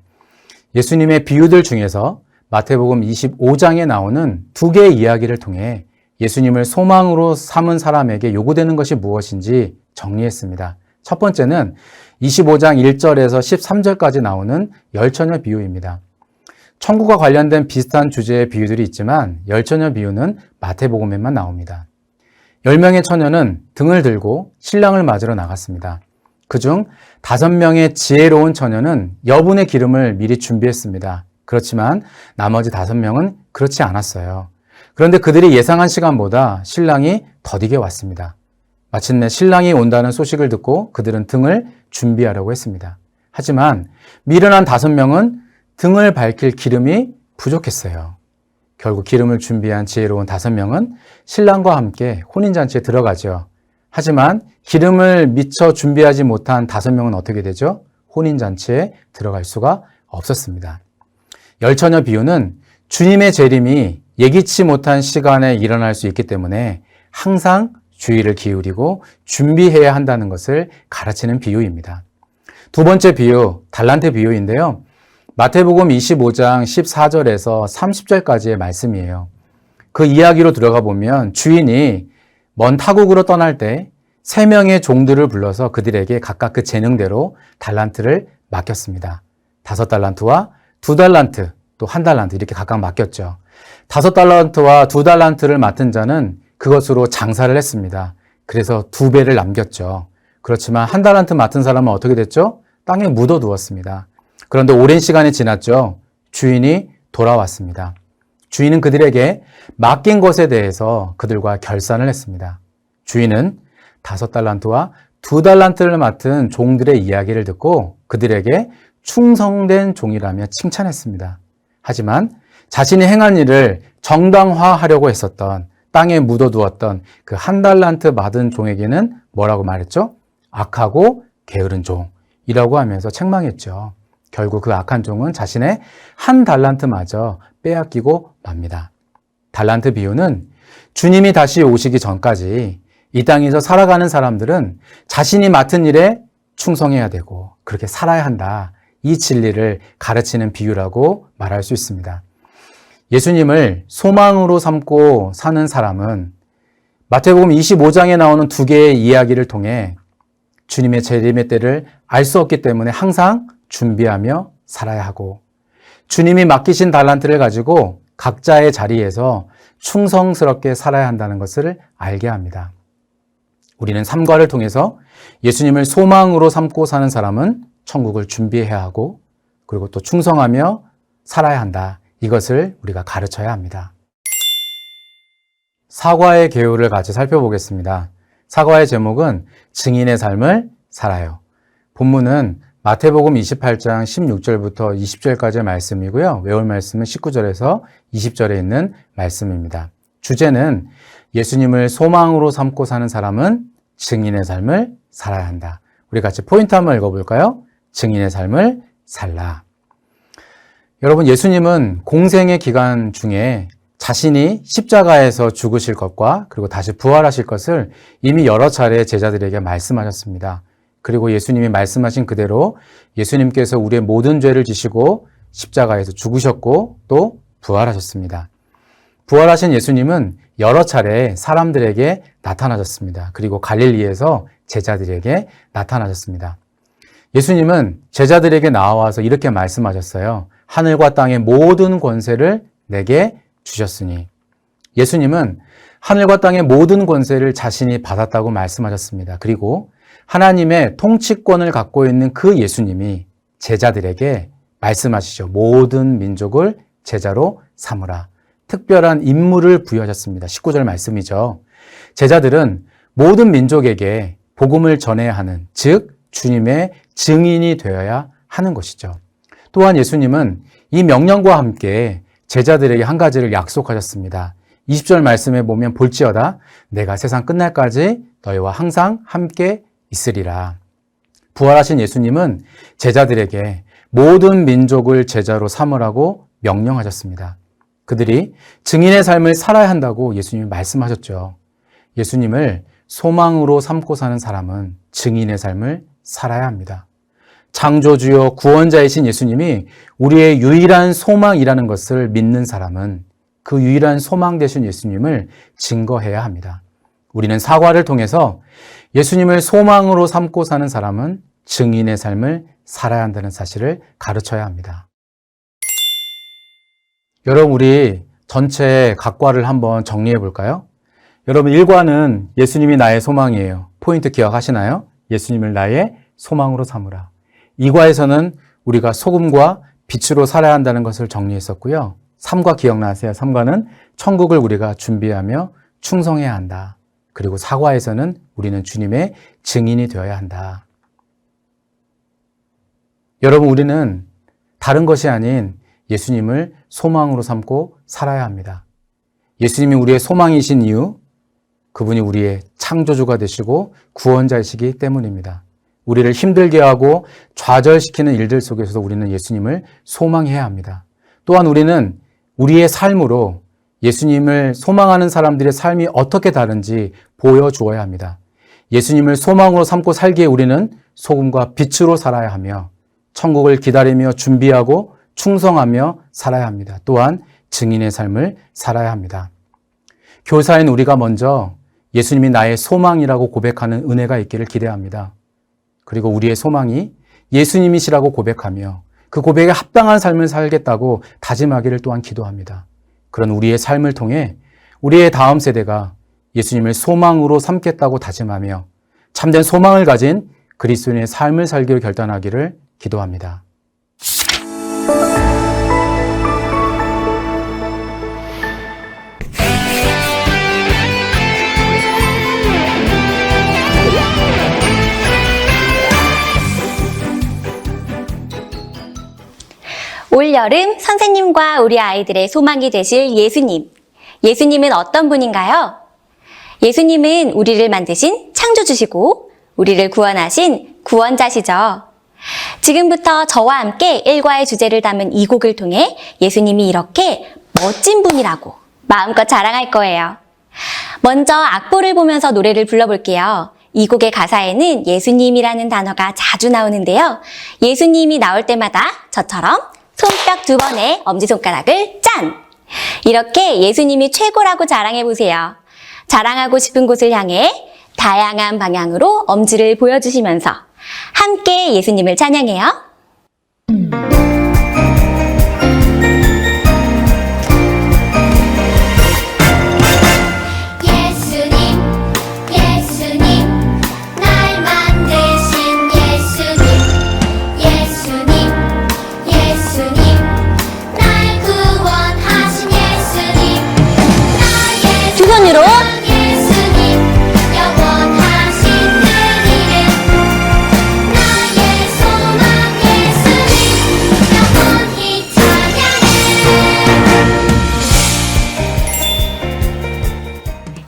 예수님의 비유들 중에서 마태복음 25장에 나오는 두 개의 이야기를 통해 예수님을 소망으로 삼은 사람에게 요구되는 것이 무엇인지 정리했습니다. 첫 번째는 25장 1절에서 13절까지 나오는 열처녀 비유입니다. 천국과 관련된 비슷한 주제의 비유들이 있지만 열처녀 비유는 마태복음에만 나옵니다. 10명의 처녀는 등을 들고 신랑을 맞으러 나갔습니다. 그중 5명의 지혜로운 처녀는 여분의 기름을 미리 준비했습니다. 그렇지만 나머지 5명은 그렇지 않았어요. 그런데 그들이 예상한 시간보다 신랑이 더디게 왔습니다. 마침내 신랑이 온다는 소식을 듣고 그들은 등을 준비하려고 했습니다. 하지만 미련한 5명은 등을 밝힐 기름이 부족했어요. 결국 기름을 준비한 지혜로운 5명은 신랑과 함께 혼인잔치에 들어가죠. 하지만 기름을 미처 준비하지 못한 5명은 어떻게 되죠? 혼인잔치에 들어갈 수가 없었습니다. 열처녀 비유는 주님의 재림이 예기치 못한 시간에 일어날 수 있기 때문에 항상 주의를 기울이고 준비해야 한다는 것을 가르치는 비유입니다. 두 번째 비유, 달란트 비유인데요. 마태복음 25장 14절에서 30절까지의 말씀이에요. 그 이야기로 들어가 보면 주인이 먼 타국으로 떠날 때 3명의 종들을 불러서 그들에게 각각 그 재능대로 달란트를 맡겼습니다. 5달란트와 2달란트, 또 1달란트 이렇게 각각 맡겼죠. 5달란트와 2달란트를 맡은 자는 그것으로 장사를 했습니다. 그래서 2배를 남겼죠. 그렇지만 1달란트 맡은 사람은 어떻게 됐죠? 땅에 묻어두었습니다. 그런데 오랜 시간이 지났죠. 주인이 돌아왔습니다. 주인은 그들에게 맡긴 것에 대해서 그들과 결산을 했습니다. 주인은 5달란트와 2달란트를 맡은 종들의 이야기를 듣고 그들에게 충성된 종이라며 칭찬했습니다. 하지만 자신이 행한 일을 정당화하려고 했었던, 땅에 묻어두었던 그 1달란트 받은 종에게는 뭐라고 말했죠? 악하고 게으른 종이라고 하면서 책망했죠. 결국 그 악한 종은 자신의 한 달란트마저 빼앗기고 맙니다. 달란트 비유는 주님이 다시 오시기 전까지 이 땅에서 살아가는 사람들은 자신이 맡은 일에 충성해야 되고 그렇게 살아야 한다. 이 진리를 가르치는 비유라고 말할 수 있습니다. 예수님을 소망으로 삼고 사는 사람은 마태복음 25장에 나오는 두 개의 이야기를 통해 주님의 재림의 때를 알 수 없기 때문에 항상 준비하며 살아야 하고 주님이 맡기신 달란트를 가지고 각자의 자리에서 충성스럽게 살아야 한다는 것을 알게 합니다. 우리는 삼과를 통해서 예수님을 소망으로 삼고 사는 사람은 천국을 준비해야 하고 그리고 또 충성하며 살아야 한다. 이것을 우리가 가르쳐야 합니다. 사과의 계율을 같이 살펴보겠습니다. 사과의 제목은 증인의 삶을 살아요. 본문은 마태복음 28장 16절부터 20절까지의 말씀이고요. 외울 말씀은 19절에서 20절에 있는 말씀입니다. 주제는 예수님을 소망으로 삼고 사는 사람은 증인의 삶을 살아야 한다. 우리 같이 포인트 한번 읽어볼까요? 증인의 삶을 살라. 여러분, 예수님은 공생의 기간 중에 자신이 십자가에서 죽으실 것과 그리고 다시 부활하실 것을 이미 여러 차례 제자들에게 말씀하셨습니다. 그리고 예수님이 말씀하신 그대로 예수님께서 우리의 모든 죄를 지시고 십자가에서 죽으셨고 또 부활하셨습니다. 부활하신 예수님은 여러 차례 사람들에게 나타나셨습니다. 그리고 갈릴리에서 제자들에게 나타나셨습니다. 예수님은 제자들에게 나와서 이렇게 말씀하셨어요. 하늘과 땅의 모든 권세를 내게 주셨으니. 예수님은 하늘과 땅의 모든 권세를 자신이 받았다고 말씀하셨습니다. 그리고 하나님의 통치권을 갖고 있는 그 예수님이 제자들에게 말씀하시죠. 모든 민족을 제자로 삼으라. 특별한 임무를 부여하셨습니다. 19절 말씀이죠. 제자들은 모든 민족에게 복음을 전해야 하는, 즉 주님의 증인이 되어야 하는 것이죠. 또한 예수님은 이 명령과 함께 제자들에게 한 가지를 약속하셨습니다. 20절 말씀에 보면 볼지어다 내가 세상 끝날까지 너희와 항상 함께 있으리라. 부활하신 예수님은 제자들에게 모든 민족을 제자로 삼으라고 명령하셨습니다. 그들이 증인의 삶을 살아야 한다고 예수님이 말씀하셨죠. 예수님을 소망으로 삼고 사는 사람은 증인의 삶을 살아야 합니다. 창조주요 구원자이신 예수님이 우리의 유일한 소망이라는 것을 믿는 사람은 그 유일한 소망 되신 예수님을 증거해야 합니다. 우리는 사과를 통해서 예수님을 소망으로 삼고 사는 사람은 증인의 삶을 살아야 한다는 사실을 가르쳐야 합니다. 여러분, 우리 전체 각과를 한번 정리해 볼까요? 여러분, 1과는 예수님이 나의 소망이에요. 포인트 기억하시나요? 예수님을 나의 소망으로 삼으라. 2과에서는 우리가 소금과 빛으로 살아야 한다는 것을 정리했었고요. 3과 기억나세요? 3과는 천국을 우리가 준비하며 충성해야 한다. 그리고 4과에서는 우리는 주님의 증인이 되어야 한다. 여러분, 우리는 다른 것이 아닌 예수님을 소망으로 삼고 살아야 합니다. 예수님이 우리의 소망이신 이유, 그분이 우리의 창조주가 되시고 구원자이시기 때문입니다. 우리를 힘들게 하고 좌절시키는 일들 속에서도 우리는 예수님을 소망해야 합니다. 또한 우리는 우리의 삶으로 예수님을 소망하는 사람들의 삶이 어떻게 다른지 보여주어야 합니다. 예수님을 소망으로 삼고 살기에 우리는 소금과 빛으로 살아야 하며 천국을 기다리며 준비하고 충성하며 살아야 합니다. 또한 증인의 삶을 살아야 합니다. 교사인 우리가 먼저 예수님이 나의 소망이라고 고백하는 은혜가 있기를 기대합니다. 그리고 우리의 소망이 예수님이시라고 고백하며 그 고백에 합당한 삶을 살겠다고 다짐하기를 또한 기도합니다. 그런 우리의 삶을 통해 우리의 다음 세대가 예수님을 소망으로 삼겠다고 다짐하며 참된 소망을 가진 그리스도인의 삶을 살기를 결단하기를 기도합니다. 올여름 선생님과 우리 아이들의 소망이 되실 예수님. 예수님은 어떤 분인가요? 예수님은 우리를 만드신 창조주시고 우리를 구원하신 구원자시죠. 지금부터 저와 함께 일과의 주제를 담은 이 곡을 통해 예수님이 이렇게 멋진 분이라고 마음껏 자랑할 거예요. 먼저 악보를 보면서 노래를 불러볼게요. 이 곡의 가사에는 예수님이라는 단어가 자주 나오는데요. 예수님이 나올 때마다 저처럼 손뼉 2번에 엄지손가락을 짠! 이렇게 예수님이 최고라고 자랑해보세요. 자랑하고 싶은 곳을 향해 다양한 방향으로 엄지를 보여주시면서 함께 예수님을 찬양해요. 두 손으로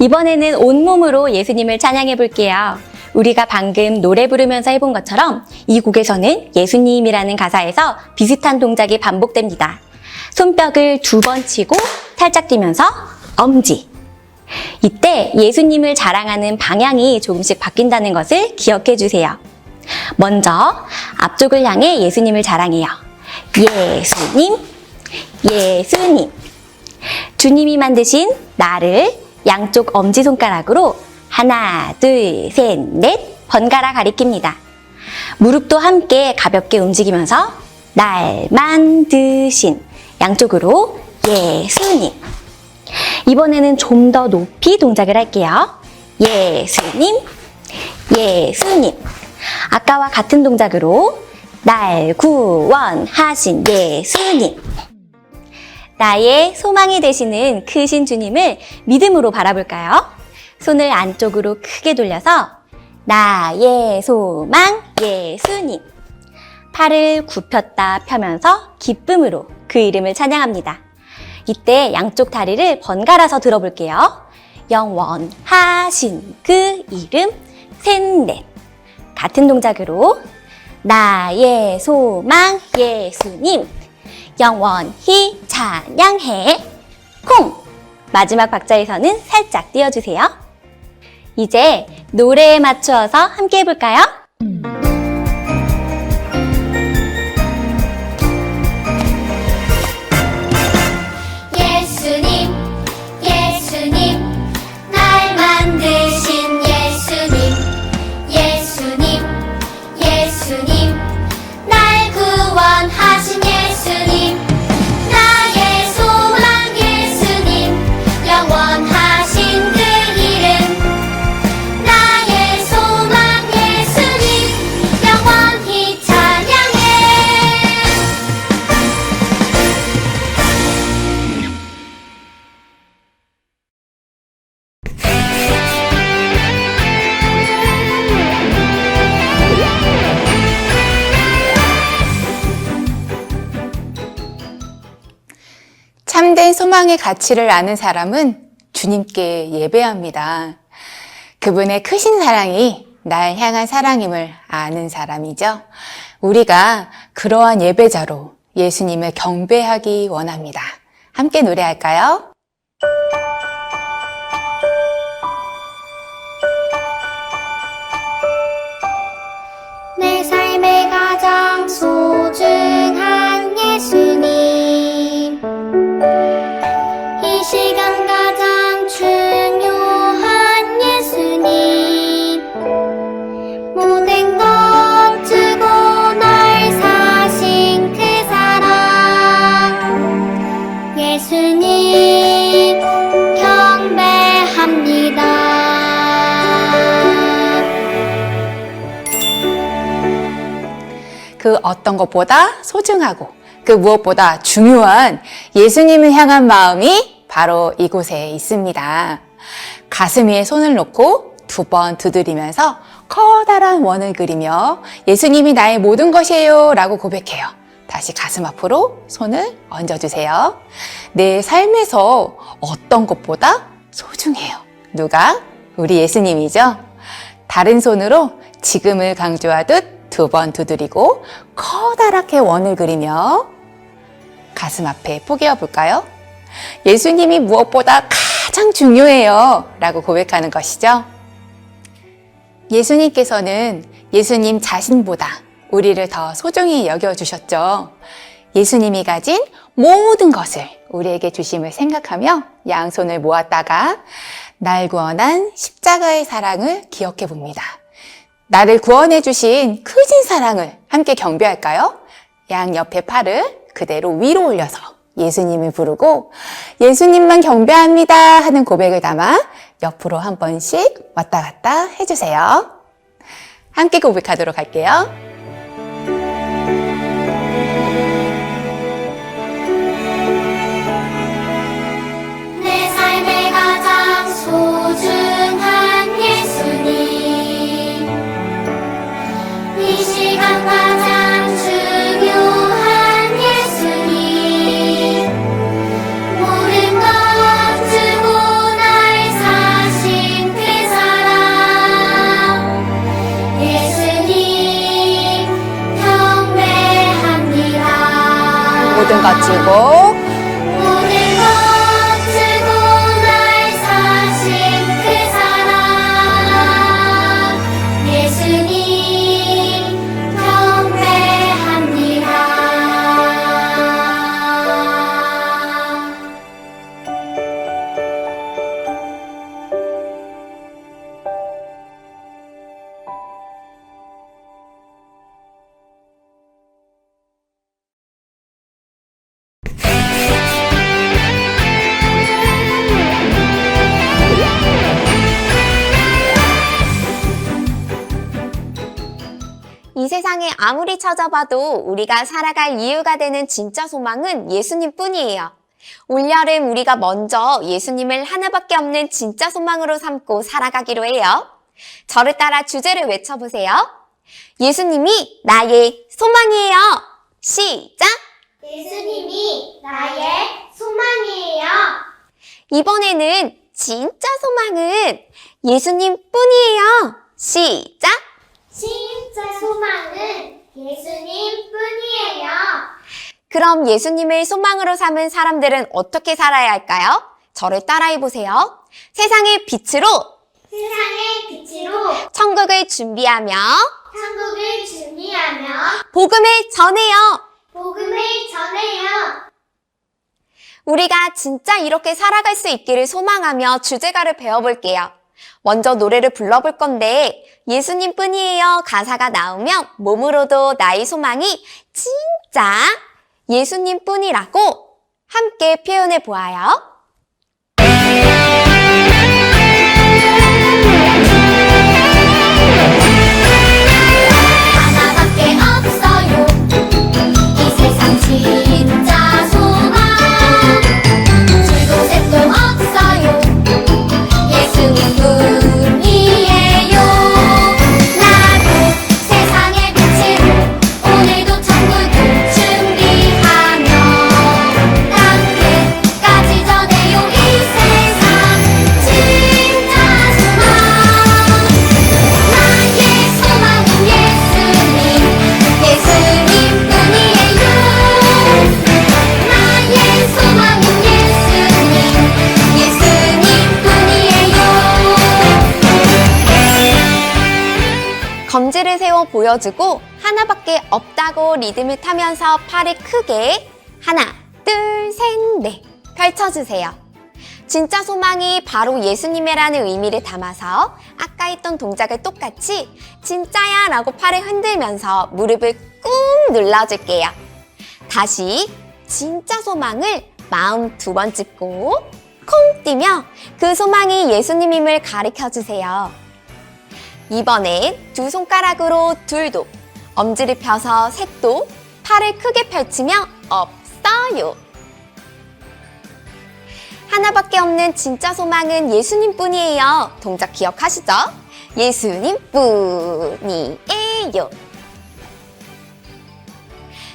이번에는 온몸으로 예수님을 찬양해 볼게요. 우리가 방금 노래 부르면서 해본 것처럼 이 곡에서는 예수님이라는 가사에서 비슷한 동작이 반복됩니다. 손뼉을 2번 치고 살짝 뛰면서 엄지. 이때 예수님을 자랑하는 방향이 조금씩 바뀐다는 것을 기억해 주세요. 먼저 앞쪽을 향해 예수님을 자랑해요. 예수님, 예수님. 주님이 만드신 나를 양쪽 엄지손가락으로 하나, 둘, 셋, 넷 번갈아 가리킵니다. 무릎도 함께 가볍게 움직이면서 날 만드신 양쪽으로 예수님. 이번에는 좀 더 높이 동작을 할게요. 예수님, 예수님. 아까와 같은 동작으로 날 구원하신 예수님. 나의 소망이 되시는 크신 주님을 믿음으로 바라볼까요? 손을 안쪽으로 크게 돌려서 나의 소망 예수님. 팔을 굽혔다 펴면서 기쁨으로 그 이름을 찬양합니다. 이때 양쪽 다리를 번갈아서 들어볼게요. 영원하신 그 이름 셋넷. 같은 동작으로 나의 소망 예수님. 영원히 찬양해. 콩! 마지막 박자에서는 살짝 띄워주세요. 이제 노래에 맞추어서 함께 해볼까요? 예수님, 예수님, 날 만드신 예수님, 예수님, 예수님, 날 구원하신 예수님, 나의 소망 예수님, 영원하신 그 이름, 나의 소망 예수님, 영원히 찬양해. 참된 소망의 가치를 아는 사람은 주님께 예배합니다. 그분의 크신 사랑이 날 향한 사랑임을 아는 사람이죠. 우리가 그러한 예배자로 예수님을 경배하기 원합니다. 함께 노래할까요? 내 삶의 가장 소중한 예수님, 이 시간 가장 중요한 예수님, 모든 것 주고 날 사신 그 사랑, 예수님 경배합니다. 그 어떤 것보다 소중하고 그 무엇보다 중요한 예수님을 향한 마음이 바로 이곳에 있습니다. 가슴 위에 손을 놓고 2번 두드리면서 커다란 원을 그리며 예수님이 나의 모든 것이에요 라고 고백해요. 다시 가슴 앞으로 손을 얹어주세요. 내 삶에서 어떤 것보다 소중해요. 누가? 우리 예수님이죠. 다른 손으로 지금을 강조하듯 두 번 두드리고 커다랗게 원을 그리며 가슴 앞에 포개어 볼까요? 예수님이 무엇보다 가장 중요해요 라고 고백하는 것이죠. 예수님께서는 예수님 자신보다 우리를 더 소중히 여겨주셨죠. 예수님이 가진 모든 것을 우리에게 주심을 생각하며 양손을 모았다가 날 구원한 십자가의 사랑을 기억해 봅니다. 나를 구원해 주신 크신 사랑을 함께 경배할까요? 양 옆에 팔을 그대로 위로 올려서 예수님을 부르고 예수님만 경배합니다 하는 고백을 담아 옆으로 한 번씩 왔다 갔다 해주세요. 함께 고백하도록 할게요. 내 삶의 가장 소중한 예수님, 이 시간 가장 중요한 예수님, 모든 것 주고 날 사신 그 사랑, 예수님 경배합니다. 모든 것 주고 모든 것 주고 날 사신 그 사랑, 예수님 경배합니다. 이 세상에 아무리 찾아봐도 우리가 살아갈 이유가 되는 진짜 소망은 예수님 뿐이에요. 올여름 우리가 먼저 예수님을 하나밖에 없는 진짜 소망으로 삼고 살아가기로 해요. 저를 따라 주제를 외쳐보세요. 예수님이 나의 소망이에요. 시작! 예수님이 나의 소망이에요. 이번에는 진짜 소망은 예수님 뿐이에요. 시작! 진짜 소망은 예수님 뿐이에요. 그럼 예수님을 소망으로 삼은 사람들은 어떻게 살아야 할까요? 저를 따라해보세요. 세상의 빛으로 세상의 빛으로 천국을 준비하며 천국을 준비하며 복음을 전해요. 복음을 전해요. 우리가 진짜 이렇게 살아갈 수 있기를 소망하며 주제가를 배워볼게요. 먼저 노래를 불러볼 건데 예수님 뿐이에요 가사가 나오면 몸으로도 나의 소망이 진짜 예수님 뿐이라고 함께 표현해 보아요. 하나밖에 없어요. 이 세상 진짜 소망. 줄도 셋도 없어요. 예수님 뿐이에요. 나도 세상의 빛으로 오늘도 천국을 준비하며 땅끝까지 전해요. 이 세상 진짜 소망. 나의 소망은 예수님, 예수님 뿐이에요. 나의 소망은 예수님, 예수님 뿐이에요. 검지를 세워 보여주고 하나밖에 없다고 리듬을 타면서 팔을 크게 하나, 둘, 셋, 넷 펼쳐주세요. 진짜 소망이 바로 예수님이라는 의미를 담아서 아까 했던 동작을 똑같이 진짜야 라고 팔을 흔들면서 무릎을 꾹 눌러줄게요. 다시 진짜 소망을 마음 두 번 짚고 콩 뛰며 그 소망이 예수님임을 가르쳐주세요. 이번엔 두 손가락으로 둘도, 엄지를 펴서 셋도, 팔을 크게 펼치며 없어요. 하나밖에 없는 진짜 소망은 예수님 뿐이에요. 동작 기억하시죠? 예수님 뿐이에요.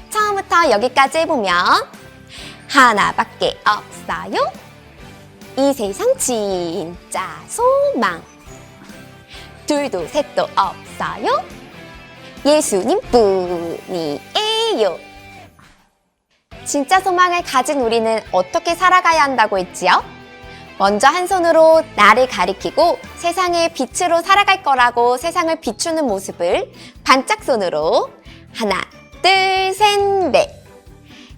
처음부터 여기까지 해보면 하나밖에 없어요. 이 세상 진짜 소망. 둘도 셋도 없어요. 예수님 뿐이에요. 진짜 소망을 가진 우리는 어떻게 살아가야 한다고 했지요? 먼저 한 손으로 나를 가리키고 세상의 빛으로 살아갈 거라고 세상을 비추는 모습을 반짝 손으로 하나, 둘, 셋, 넷.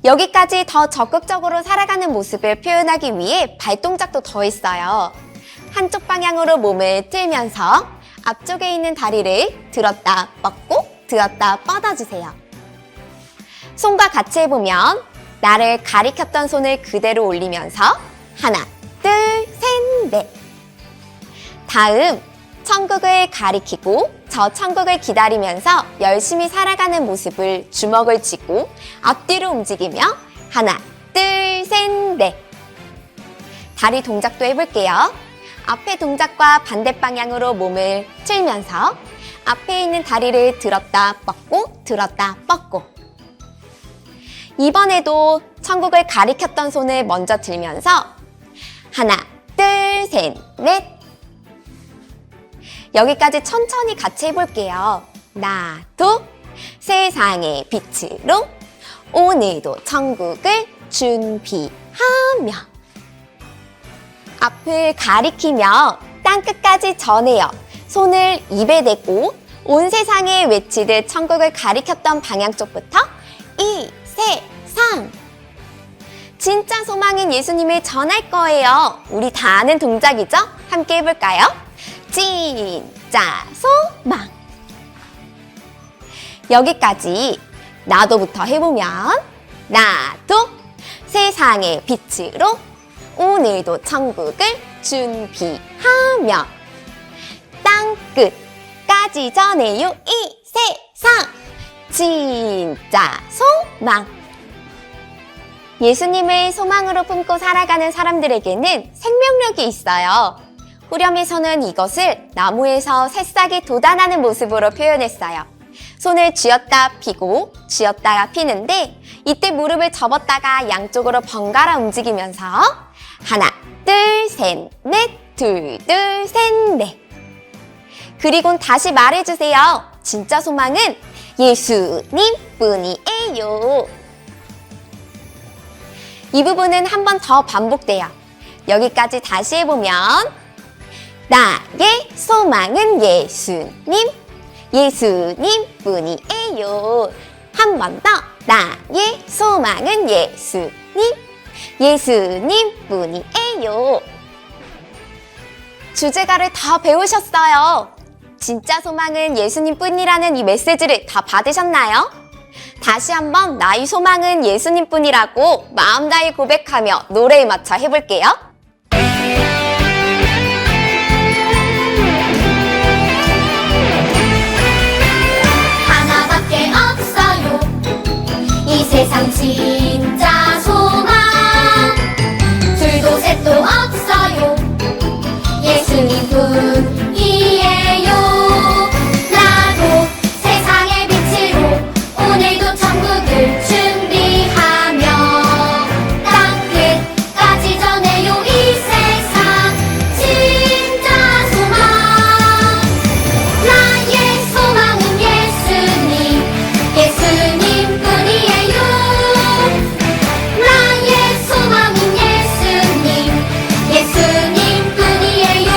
여기까지 더 적극적으로 살아가는 모습을 표현하기 위해 발동작도 더했어요. 한쪽 방향으로 몸을 틀면서 앞쪽에 있는 다리를 들었다 뻗고 들었다 뻗어주세요. 손과 같이 해보면 나를 가리켰던 손을 그대로 올리면서 하나, 둘, 셋, 넷. 다음, 천국을 가리키고 저 천국을 기다리면서 열심히 살아가는 모습을 주먹을 쥐고 앞뒤로 움직이며 하나, 둘, 셋, 넷. 다리 동작도 해볼게요. 앞에 동작과 반대 방향으로 몸을 틀면서 앞에 있는 다리를 들었다 뻗고 들었다 뻗고. 이번에도 천국을 가리켰던 손을 먼저 들면서 하나, 둘, 셋, 넷. 여기까지 천천히 같이 해볼게요. 나도 세상의 빛으로 오늘도 천국을 준비하며. 앞을 가리키며 땅끝까지 전해요. 손을 입에 대고 온 세상에 외치듯 천국을 가리켰던 방향 쪽부터 이 세상. 진짜 소망인 예수님을 전할 거예요. 우리 다 아는 동작이죠? 함께 해볼까요? 진짜 소망. 여기까지 나도부터 해보면 나도 세상의 빛으로 오늘도 천국을 준비하며 땅끝까지 전해요 이 세상. 진짜 소망. 예수님을 소망으로 품고 살아가는 사람들에게는 생명력이 있어요. 후렴에서는 이것을 나무에서 새싹이 돋아나는 모습으로 표현했어요. 손을 쥐었다 펴고 쥐었다가 피는데 이때 무릎을 접었다가 양쪽으로 번갈아 움직이면서 하나, 둘, 셋, 넷, 둘, 둘, 셋, 넷. 그리곤 다시 말해주세요. 진짜 소망은 예수님 뿐이에요. 이 부분은 한 번 더 반복돼요. 여기까지 다시 해보면 나의 소망은 예수님, 예수님 뿐이에요. 한 번 더. 나의 소망은 예수님, 예수님 뿐이에요. 주제가를 다 배우셨어요. 진짜 소망은 예수님 뿐이라는 이 메시지를 다 받으셨나요? 다시 한번 나의 소망은 예수님 뿐이라고 마음 다해 고백하며 노래에 맞춰 해볼게요. 하나밖에 없어요 이 세상 진짜 소망 둘도 셋도 없어요 예수님 뿐이에요 나도 세상의 빛으로 오늘도 천국을 준비하며 땅끝까지 전해요 이 세상 진짜 소망 나의 소망은 예수님 예수님 뿐이에요 나의 소망은 예수님 예수님 뿐이에요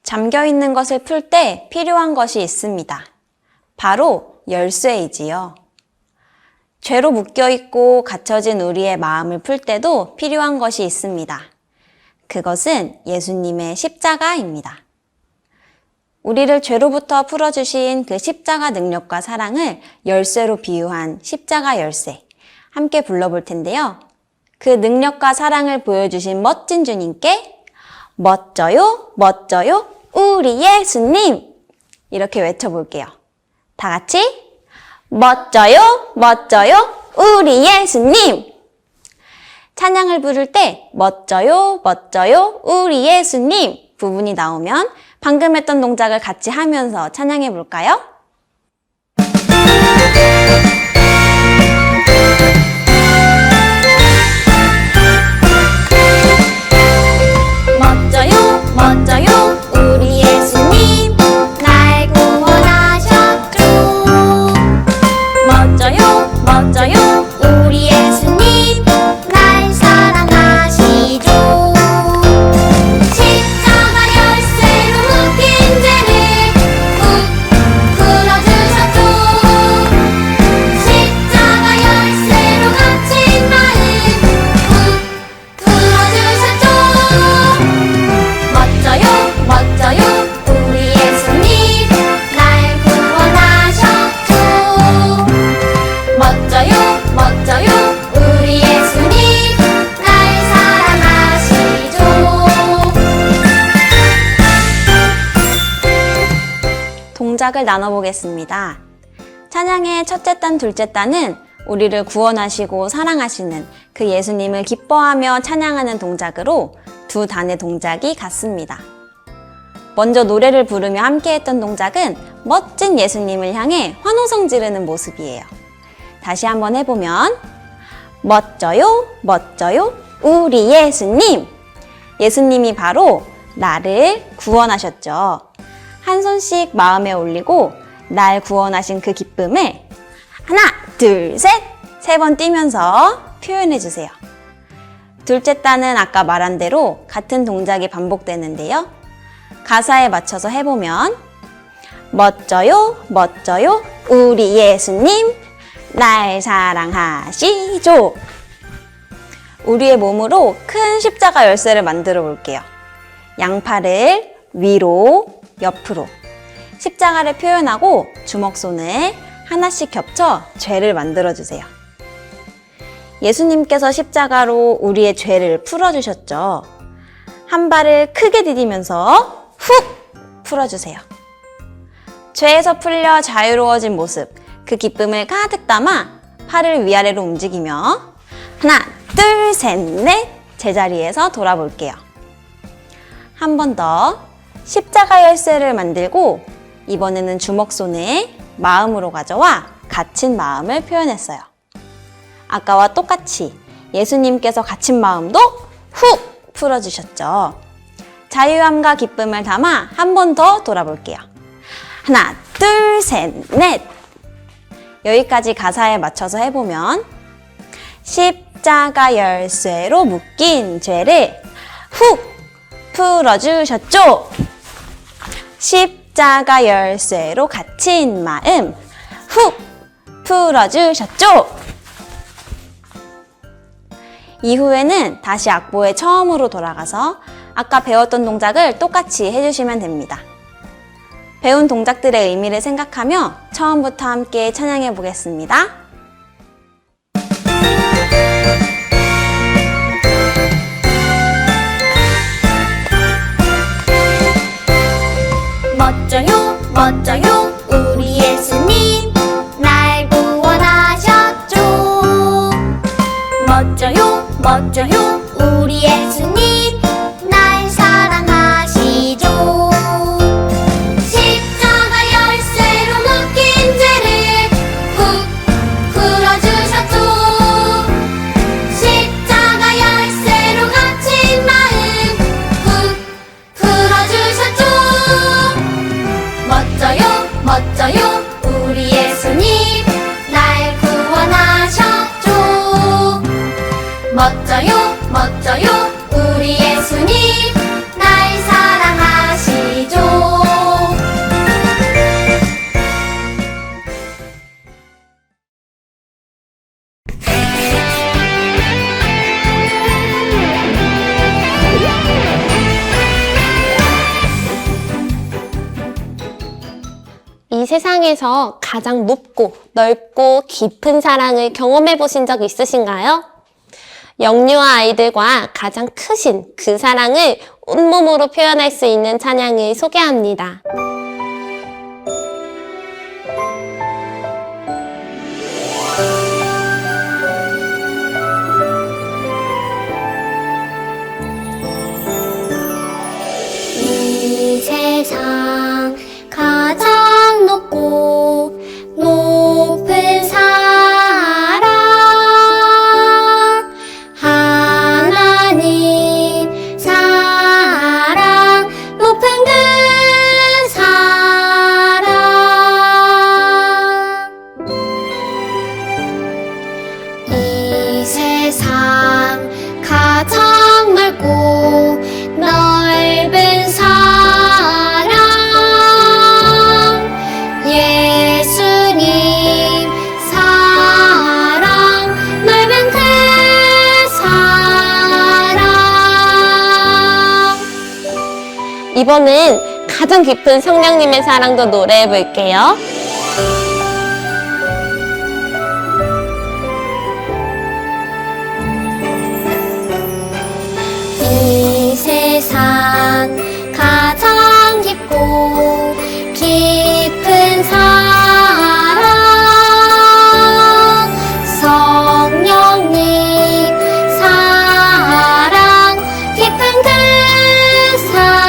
잠겨 있는 것을 풀 때 필요한 것이 있습니다. 바로 열쇠이지요. 죄로 묶여 있고 갇혀진 우리의 마음을 풀 때도 필요한 것이 있습니다. 그것은 예수님의 십자가입니다. 우리를 죄로부터 풀어주신 그 십자가 능력과 사랑을 열쇠로 비유한 십자가 열쇠. 함께 불러볼 텐데요. 그 능력과 사랑을 보여주신 멋진 주님께 멋져요, 멋져요, 우리 예수님! 이렇게 외쳐볼게요. 다 같이 멋져요, 멋져요, 우리 예수님! 찬양을 부를 때 멋져요, 멋져요, 우리 예수님! 부분이 나오면 방금 했던 동작을 같이 하면서 찬양해 볼까요? 멋져요 멋져요 우리 예수님 날 구원하셨죠. 멋져요 멋져요 우리 예수님 날 사랑하시죠. 십자가 열쇠로 묶인 죄를 훅 풀어주셨죠. 십자가 열쇠로 갇힌 마음 훅 풀어주셨죠. 멋져요 멋져요 우리 예수님 날 구원하셨죠. 멋져요 멋져요 우리 예수님 날 사랑하시죠. 동작을 나눠보겠습니다. 찬양의 첫째 단, 둘째 단은 우리를 구원하시고 사랑하시는 그 예수님을 기뻐하며 찬양하는 동작으로 두 단의 동작이 같습니다. 먼저 노래를 부르며 함께했던 동작은 멋진 예수님을 향해 환호성 지르는 모습이에요. 다시 한번 해보면 멋져요, 멋져요, 우리 예수님! 예수님이 바로 나를 구원하셨죠. 한 손씩 마음에 올리고 날 구원하신 그 기쁨을 하나, 둘, 셋! 세 번 뛰면서 표현해주세요. 둘째 단은 아까 말한 대로 같은 동작이 반복되는데요. 가사에 맞춰서 해보면 멋져요, 멋져요, 우리 예수님 날 사랑하시죠. 우리의 몸으로 큰 십자가 열쇠를 만들어 볼게요. 양팔을 위로, 옆으로 십자가를 표현하고 주먹손을 하나씩 겹쳐 죄를 만들어주세요. 예수님께서 십자가로 우리의 죄를 풀어주셨죠. 한 발을 크게 디디면서 훅 풀어주세요. 죄에서 풀려 자유로워진 모습, 그 기쁨을 가득 담아 팔을 위아래로 움직이며 하나, 둘, 셋, 넷 제자리에서 돌아볼게요. 한 번 더 십자가 열쇠를 만들고 이번에는 주먹손을 마음으로 가져와 갇힌 마음을 표현했어요. 아까와 똑같이 예수님께서 갇힌 마음도 훅 풀어주셨죠. 자유함과 기쁨을 담아 한 번 더 돌아볼게요. 하나, 둘, 셋, 넷. 여기까지 가사에 맞춰서 해보면 십자가 열쇠로 묶인 죄를 훅 풀어주셨죠. 십자가 열쇠로 갇힌 마음 훅 풀어주셨죠. 이후에는 다시 악보에 처음으로 돌아가서 아까 배웠던 동작을 똑같이 해주시면 됩니다. 배운 동작들의 의미를 생각하며 처음부터 함께 찬양해 보겠습니다. 멋져요 멋져요 우리 예수님 날 구원하셨죠. 멋져요 멋져요 우리 예수님 날 사랑하시죠. 십자가 열쇠로 묶인 죄를 훅 풀어주셨죠. 십자가 열쇠로 갇힌 마음 훅 풀어주셨죠. 멋져요 멋져요 우리 예수님 날 구원하셨죠. 멋져요 멋져요 우리 예수님 날 사랑하시죠. 이 세상에서 가장 높고 넓고 깊은 사랑을 경험해 보신 적 있으신가요? 영유아 아이들과 가장 크신 그 사랑을 온몸으로 표현할 수 있는 찬양을 소개합니다. 이 세상 세상 가장 넓고 넓은 사랑 예수님 사랑 넓은 그 사랑. 이번엔 가장 깊은 성령님의 사랑도 노래해 볼게요. 이 세상 가장 깊고 깊은 사랑 성령님 사랑 깊은 그 사랑.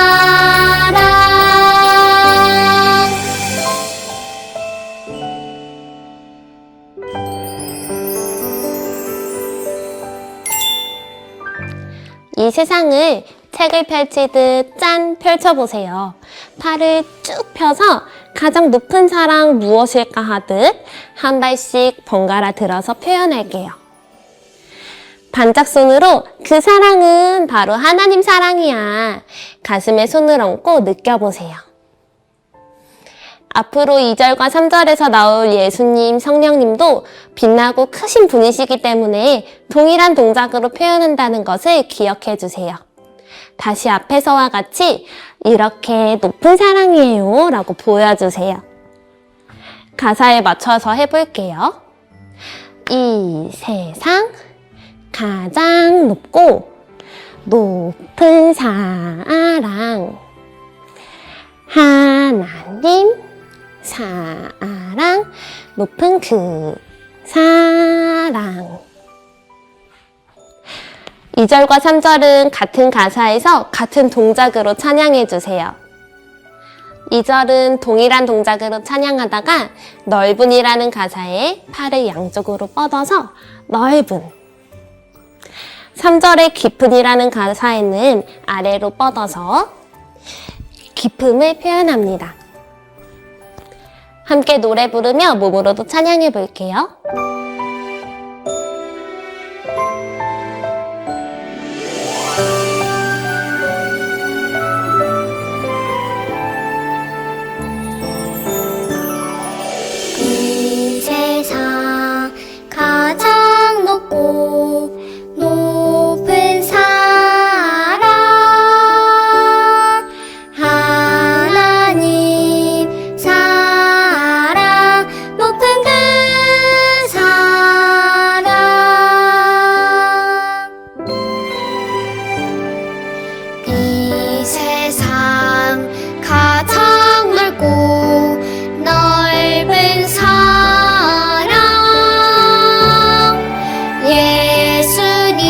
이 세상을 책을 펼치듯 짠 펼쳐보세요. 팔을 쭉 펴서 가장 높은 사랑 무엇일까 하듯 한 발씩 번갈아 들어서 표현할게요. 반짝손으로 그 사랑은 바로 하나님 사랑이야. 가슴에 손을 얹고 느껴보세요. 앞으로 2절과 3절에서 나올 예수님, 성령님도 빛나고 크신 분이시기 때문에 동일한 동작으로 표현한다는 것을 기억해 주세요. 다시 앞에서와 같이 이렇게 높은 사랑이에요 라고 보여주세요. 가사에 맞춰서 해볼게요. 이 세상 가장 높고 높은 사랑 하나님 사랑 높은 그 사랑. 2절과 3절은 같은 가사에서 같은 동작으로 찬양해 주세요. 2절은 동일한 동작으로 찬양하다가 넓은이라는 가사에 팔을 양쪽으로 뻗어서 넓은. 3절의 깊은이라는 가사에는 아래로 뻗어서 깊음을 표현합니다. 함께 노래 부르며 몸으로도 찬양해 볼게요. 이 세상 가장 높고 높은 사랑 하나님 사랑 높은 그 사랑. 이 세상 가장 넓고 넓은 사랑 예수님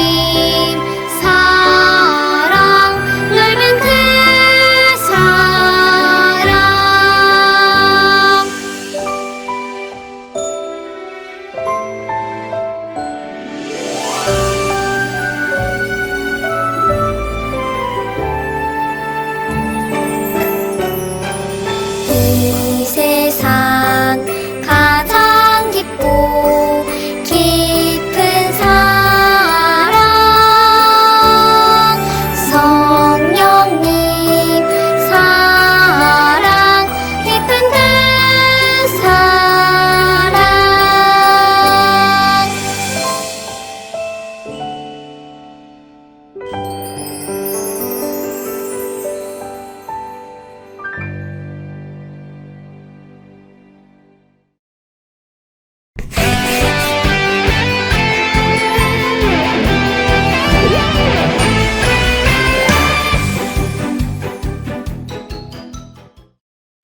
사랑 넓은 그 사랑. 이 세상 가장 깊고 깊은 사랑 성령님 사랑 깊은 그 사랑.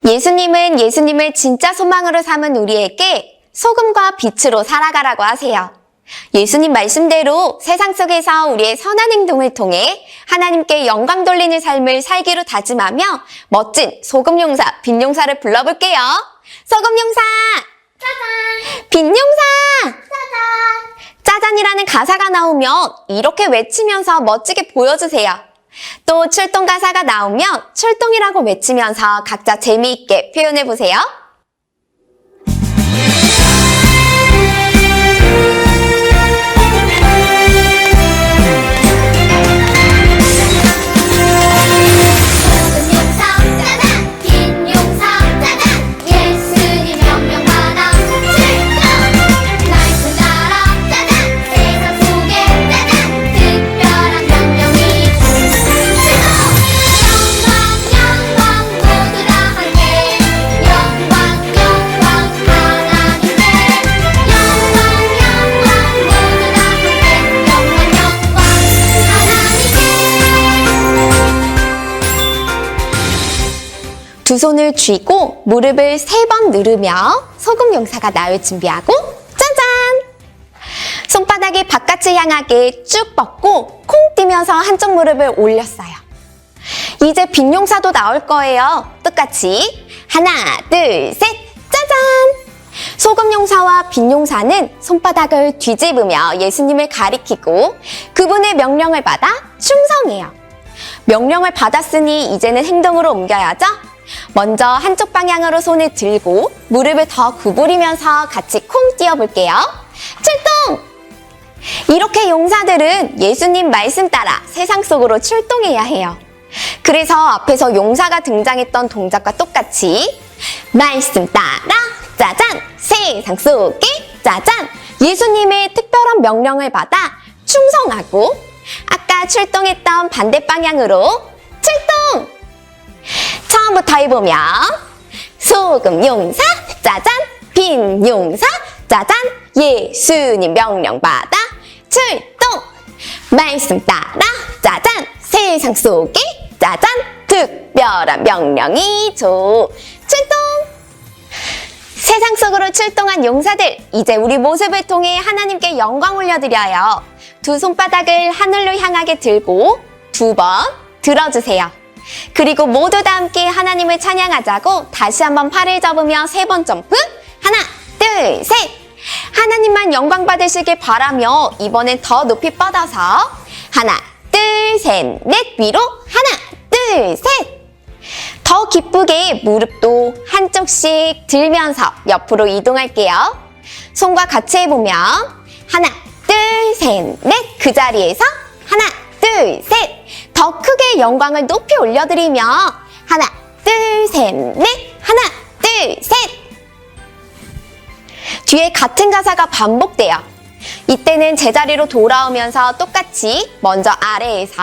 예수님은 예수님을 진짜 소망으로 삼은 우리에게 소금과 빛으로 살아가라고 하세요. 예수님 말씀대로 세상 속에서 우리의 선한 행동을 통해 하나님께 영광 돌리는 삶을 살기로 다짐하며 멋진 소금용사, 빛용사를 불러볼게요. 소금용사! 짜잔! 빛용사! 짜잔! 짜잔이라는 가사가 나오면 이렇게 외치면서 멋지게 보여주세요. 또 출동 가사가 나오면 출동이라고 외치면서 각자 재미있게 표현해보세요. 두 손을 쥐고 무릎을 3번 누르며 소금 용사가 나올 준비하고 짜잔! 손바닥이 바깥을 향하게 쭉 뻗고 콩 뛰면서 한쪽 무릎을 올렸어요. 이제 빈용사도 나올 거예요. 똑같이 하나, 둘, 셋, 짜잔! 소금용사와 빈용사는 손바닥을 뒤집으며 예수님을 가리키고 그분의 명령을 받아 충성해요. 명령을 받았으니 이제는 행동으로 옮겨야죠. 먼저 한쪽 방향으로 손을 들고 무릎을 더 구부리면서 같이 콩 뛰어볼게요. 출동! 이렇게 용사들은 예수님 말씀 따라 세상 속으로 출동해야 해요. 그래서 앞에서 용사가 등장했던 동작과 똑같이 말씀 따라 짜잔! 세상 속에 짜잔! 예수님의 특별한 명령을 받아 충성하고 아까 출동했던 반대 방향으로 출동! 처음부터 해보면 소금 용사 짜잔! 빈 용사 짜잔! 예수님 명령 받아 출동! 말씀 따라 짜잔! 세상 속에 짜잔! 특별한 명령이죠. 출동! 세상 속으로 출동한 용사들, 이제 우리 모습을 통해 하나님께 영광 올려드려요. 두 손바닥을 하늘로 향하게 들고 2번 들어주세요. 그리고 모두 다 함께 하나님을 찬양하자고 다시 한번 팔을 접으며 3번 점프. 하나, 둘, 셋. 하나님만 영광 받으시길 바라며 이번엔 더 높이 뻗어서 하나, 둘, 셋, 넷 위로 하나, 둘, 셋. 더 기쁘게 무릎도 한쪽씩 들면서 옆으로 이동할게요. 손과 같이 해보면 하나, 둘, 셋, 넷. 그 자리에서 하나, 둘, 셋. 더 크게 영광을 높이 올려드리며 하나, 둘, 셋, 넷. 하나, 둘, 셋. 뒤에 같은 가사가 반복돼요. 이때는 제자리로 돌아오면서 똑같이 먼저 아래에서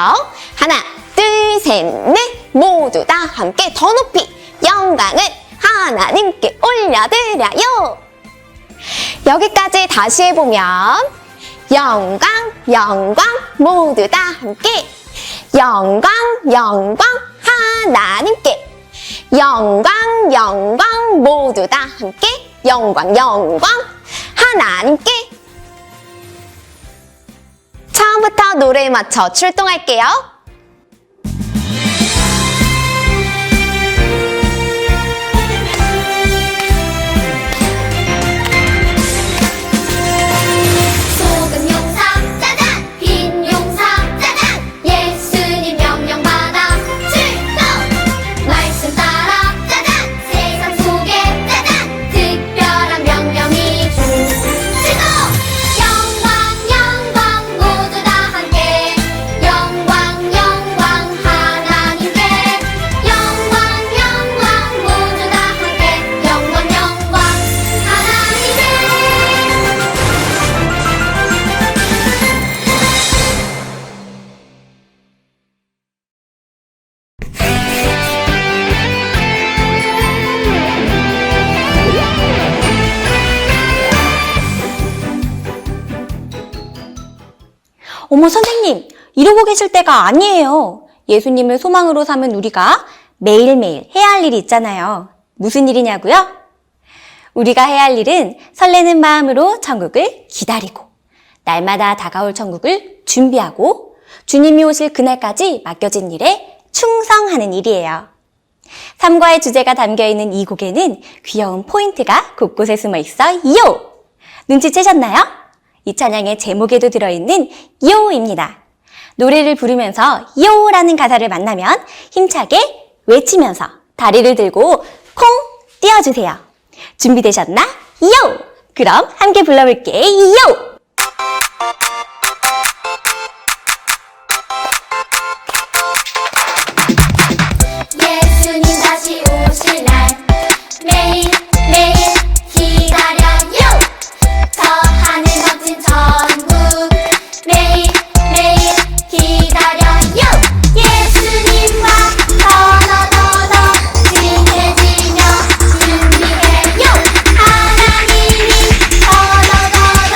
하나, 둘, 셋, 넷. 모두 다 함께 더 높이 영광을 하나님께 올려드려요. 여기까지 다시 해보면 영광, 영광, 모두 다 함께 영광, 영광, 하나님께 영광, 영광, 모두 다 함께 영광, 영광, 하나님께. 처음부터 노래에 맞춰 출동할게요. 소금 용사 짜잔! 빈 용사 짜잔! 예수님 명령 받아 출동! 말씀 따라 짜잔! 세상 속에 짜잔! 특별한 명령이 출동! 영광 영광 모두 다 함께 영광 영광 하나님께 영광 영광 모두 다 함께 영광 영광 하나님께. 어머 선생님, 이러고 계실 때가 아니에요. 예수님을 소망으로 삼은 우리가 매일매일 해야 할 일이 있잖아요. 무슨 일이냐고요? 우리가 해야 할 일은 설레는 마음으로 천국을 기다리고 날마다 다가올 천국을 준비하고 주님이 오실 그날까지 맡겨진 일에 충성하는 일이에요. 삼과의 주제가 담겨있는 이 곡에는 귀여운 포인트가 곳곳에 숨어 있어요. 눈치채셨나요? 이 찬양의 제목에도 들어있는 요입니다. 노래를 부르면서 요라는 가사를 만나면 힘차게 외치면서 다리를 들고 콩 띄워주세요. 준비되셨나? 요! 그럼 함께 불러볼게요. 요! 예수님 다시 오실 날 매일 매일 기다려요. 저 하늘 멋진 천국 매일 매일 기다려요. 예수님과 더더더더 친해지며 준비해요. 하나님이 더더더더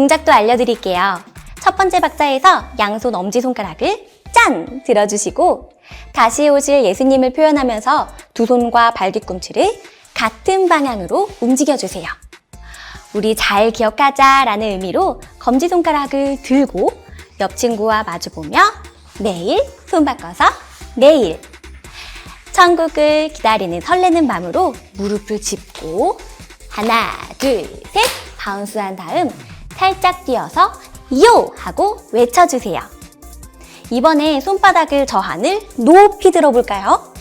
동작도 알려드릴게요. 첫 번째 박자에서 양손 엄지손가락을 짠! 들어주시고 다시 오실 예수님을 표현하면서 두 손과 발 뒤꿈치를 같은 방향으로 움직여주세요. 우리 잘 기억하자 라는 의미로 검지손가락을 들고 옆 친구와 마주보며 내일, 손 바꿔서 내일. 천국을 기다리는 설레는 마음으로 무릎을 짚고 하나, 둘, 셋 바운스한 다음 살짝 뛰어서 요! 하고 외쳐주세요. 이번에 손바닥을 저 하늘 높이 들어볼까요?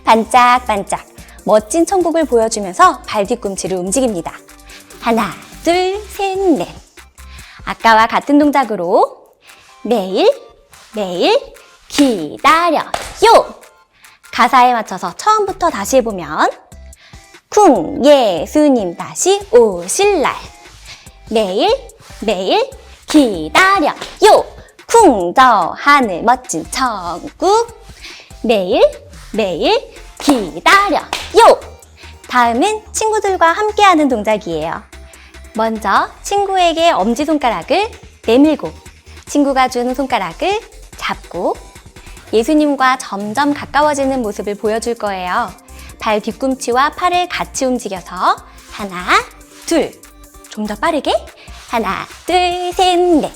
반짝반짝 멋진 천국을 보여주면서 발 뒤꿈치를 움직입니다. 하나, 둘, 셋, 넷. 아까와 같은 동작으로 내일, 내일, 기다려요. 가사에 맞춰서 처음부터 다시 해보면 쿵, 예수님 다시 오실 날. 내일, 내일, 기다려요. 쿵, 저 하늘 멋진 천국. 내일, 내일, 기다려요. 다음은 친구들과 함께하는 동작이에요. 먼저 친구에게 엄지손가락을 내밀고 친구가 준 손가락을 잡고 예수님과 점점 가까워지는 모습을 보여줄 거예요. 발 뒤꿈치와 팔을 같이 움직여서 하나, 둘, 좀 더 빠르게 하나, 둘, 셋, 넷.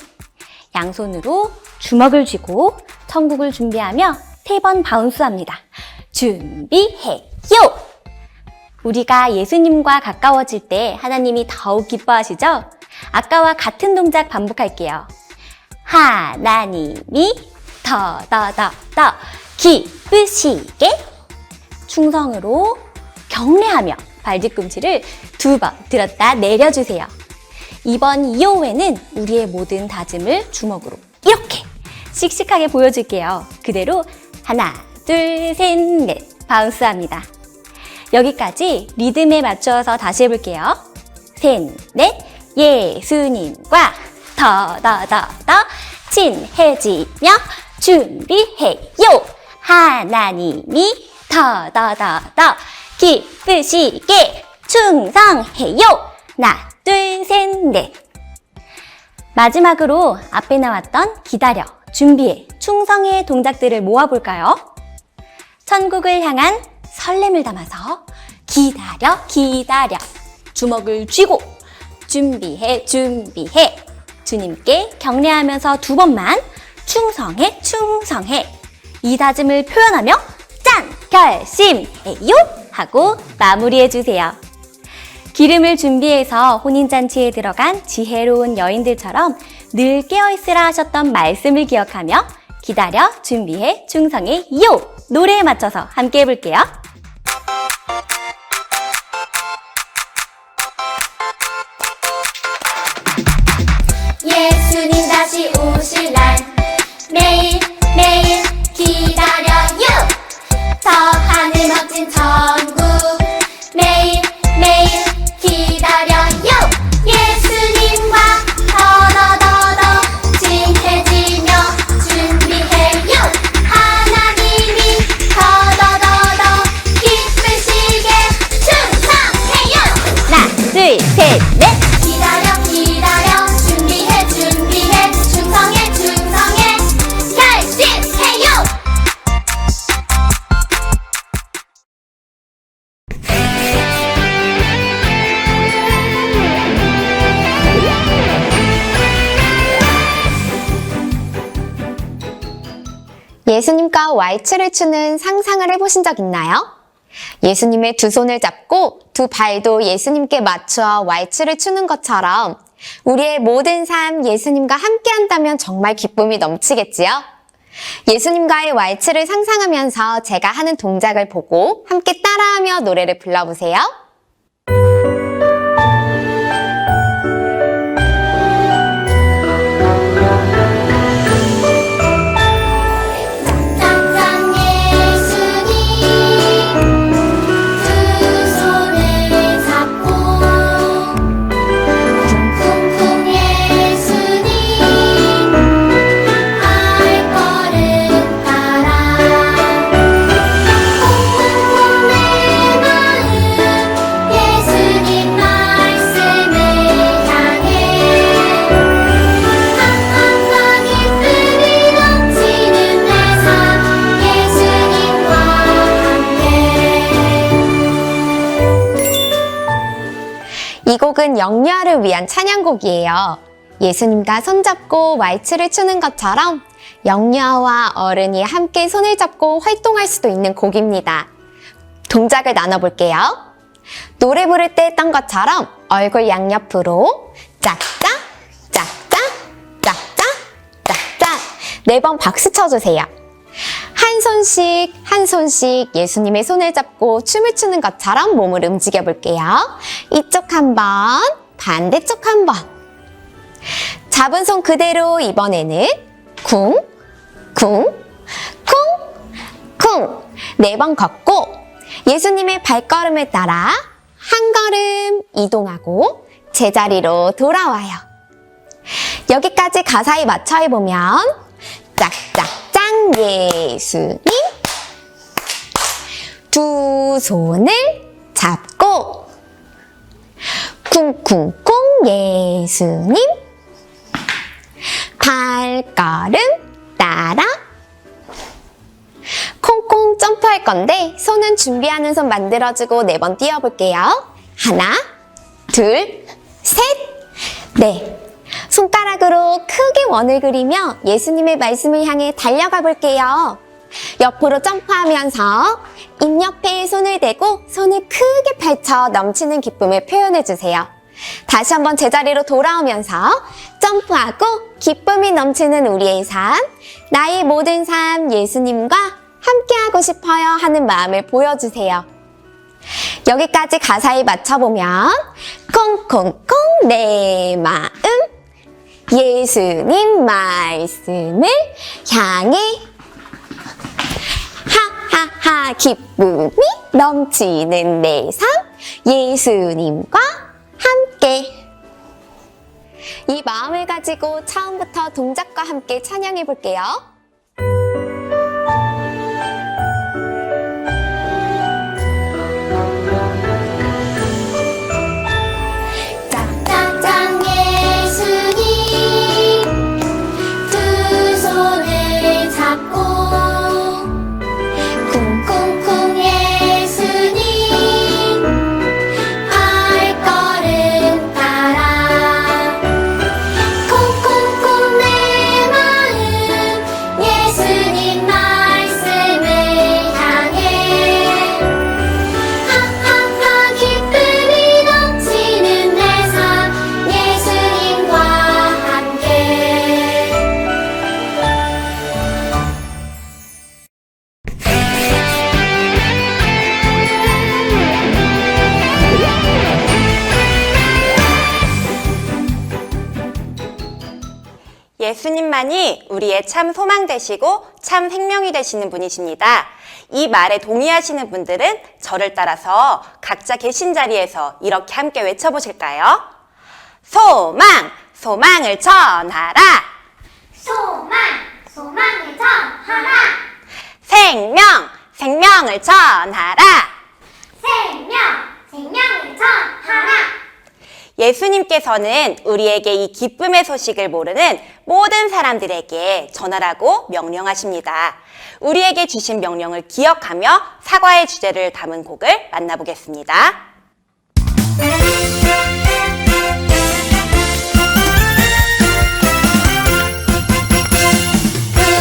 양손으로 주먹을 쥐고 천국을 준비하며 3번 바운스합니다. 준비해요! 우리가 예수님과 가까워질 때 하나님이 더욱 기뻐하시죠? 아까와 같은 동작 반복할게요. 하나님이 더 기쁘시게 충성으로 경례하며 발 뒤꿈치를 2번 들었다 내려주세요. 이번 2호회는 우리의 모든 다짐을 주먹으로 이렇게 씩씩하게 보여줄게요. 그대로 하나, 둘, 셋, 넷 바운스합니다. 여기까지 리듬에 맞추어서 다시 해볼게요. 셋, 넷, 예수님과 더 친해지며 준비해요. 하나님이 더 기쁘시게 충성해요. 하나, 둘, 셋, 넷. 마지막으로 앞에 나왔던 기다려, 준비해, 충성의 동작들을 모아볼까요? 천국을 향한 설렘을 담아서 기다려, 기다려. 주먹을 쥐고 준비해, 준비해. 주님께 경례하면서 2번만 충성해, 충성해. 이 다짐을 표현하며 짠! 결심해요! 하고 마무리해주세요. 기름을 준비해서 혼인잔치에 들어간 지혜로운 여인들처럼 늘 깨어있으라 하셨던 말씀을 기억하며 기다려, 준비해, 충성해, 요! 노래에 맞춰서 함께 해볼게요. 예수님 다시 오실 날 매일 매일 기다려요. 저 하늘 멋진 천국 매일 매일 기다려요. 예수님과 더 친해지며 준비해요. 하나님이 더 기쁘시게 충성해요. 하나, 둘, 셋, 넷! 기다려 기다려 준비해 준비해 충성해 충성해 결심해요. 예수님과 왈츠를 추는 상상을 해보신 적 있나요? 예수님의 2손을 잡고 2발도 예수님께 맞추어 왈츠를 추는 것처럼 우리의 모든 삶 예수님과 함께 한다면 정말 기쁨이 넘치겠지요? 예수님과의 왈츠를 상상하면서 제가 하는 동작을 보고 함께 따라하며 노래를 불러보세요. 짱짱 예수님 두 손을 잡고 쿵쿵쿵 예수님 발걸음 따라 쿵쿵쿵 내 마음 영유아를 위한 찬양곡이에요. 예수님과 손잡고 왈츠를 추는 것처럼 영유아와 어른이 함께 손을 잡고 활동할 수도 있는 곡입니다. 동작을 나눠볼게요. 노래 부를 때 했던 것처럼 얼굴 양옆으로 짝짝, 짝짝, 짝짝, 짝짝 4번 박수 쳐주세요. 한 손씩 예수님의 손을 잡고 춤을 추는 것처럼 몸을 움직여 볼게요. 이쪽 한 번, 반대쪽 한 번. 잡은 손 그대로 이번에는 쿵, 쿵, 쿵, 쿵 4번 걷고 예수님의 발걸음을 따라 한 걸음 이동하고 제자리로 돌아와요. 여기까지 가사에 맞춰 해보면 짝짝짱 예수님 두 손을 잡고 쿵쿵쿵 예수님 발걸음 따라 콩콩 점프할 건데 손은 준비하는 손 만들어주고 4번 띄워볼게요. 하나, 둘, 셋, 넷. 손가락으로 크게 원을 그리며 예수님의 말씀을 향해 달려가 볼게요. 옆으로 점프하면서 입 옆에 손을 대고 손을 크게 펼쳐 넘치는 기쁨을 표현해주세요. 다시 한번 제자리로 돌아오면서 점프하고 기쁨이 넘치는 우리의 삶, 나의 모든 삶 예수님과 함께하고 싶어요 하는 마음을 보여주세요. 여기까지 가사에 맞춰보면 콩콩콩 내 마음 예수님 말씀을 향해 하하하 기쁨이 넘치는 내 삶 예수님과 함께 이 마음을 가지고 처음부터 동작과 함께 찬양해 볼게요. 짝짝짝 예수님 두 손을 잡고 쿵쿵쿵 예수님 발걸음 따라 쿵쿵쿵 내 마음 예수님 말씀을 향해 하하하 기쁨이 넘치는 내 삶 예수님과 함께 예수님만이 우리의 참 소망 되시고 참 생명이 되시는 분이십니다. 이 말에 동의하시는 분들은 저를 따라서 각자 계신 자리에서 이렇게 함께 외쳐보실까요? 소망, 소망을 전하라. 소망, 소망을 전하라. 생명, 생명을 전하라. 생명, 생명을 전하라. 예수님께서는 우리에게 이 기쁨의 소식을 모르는 모든 사람들에게 전하라고 명령하십니다. 우리에게 주신 명령을 기억하며 사과의 주제를 담은 곡을 만나보겠습니다.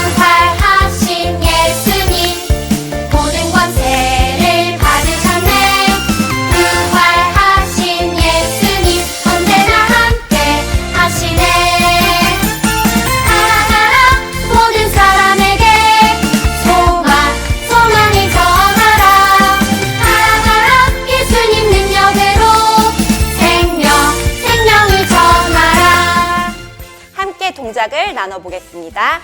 부활하신 예수님 모든 권세를 받으셨네. 부활하신 예수님 언제나 함께 하시네. 하하하 모든 사람에게 소망, 소망을 전하라. 하하하 예수님 능력으로 생명, 생명을 전하라. 함께 동작을 나눠보겠습니다.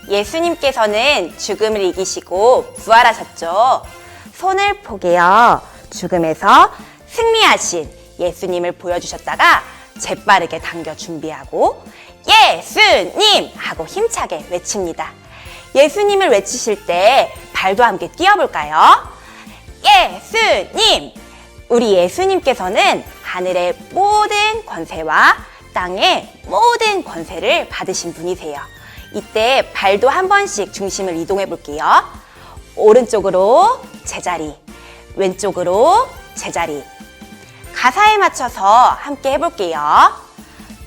예수님께서는 죽음을 이기시고 부활하셨죠. 손을 포개어 죽음에서 승리하신 예수님을 보여주셨다가 재빠르게 당겨 준비하고 예수님! 하고 힘차게 외칩니다. 예수님을 외치실 때 발도 함께 띄워볼까요? 예수님! 우리 예수님께서는 하늘의 모든 권세와 땅의 모든 권세를 받으신 분이세요. 이때 발도 한 번씩 중심을 이동해 볼게요. 오른쪽으로 제자리, 왼쪽으로 제자리. 가사에 맞춰서 함께 해볼게요.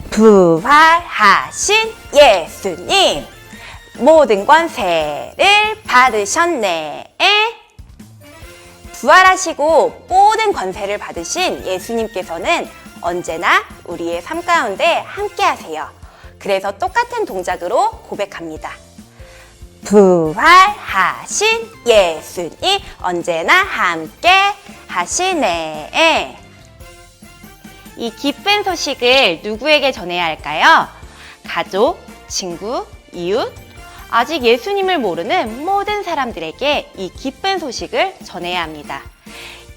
부활하신 예수님, 모든 권세를 받으셨네. 부활하시고 모든 권세를 받으신 예수님께서는 언제나 우리의 삶 가운데 함께 하세요. 그래서 똑같은 동작으로 고백합니다. 부활하신 예수님, 언제나 함께 하시네. 이 기쁜 소식을 누구에게 전해야 할까요? 가족, 친구, 이웃, 아직 예수님을 모르는 모든 사람들에게 이 기쁜 소식을 전해야 합니다.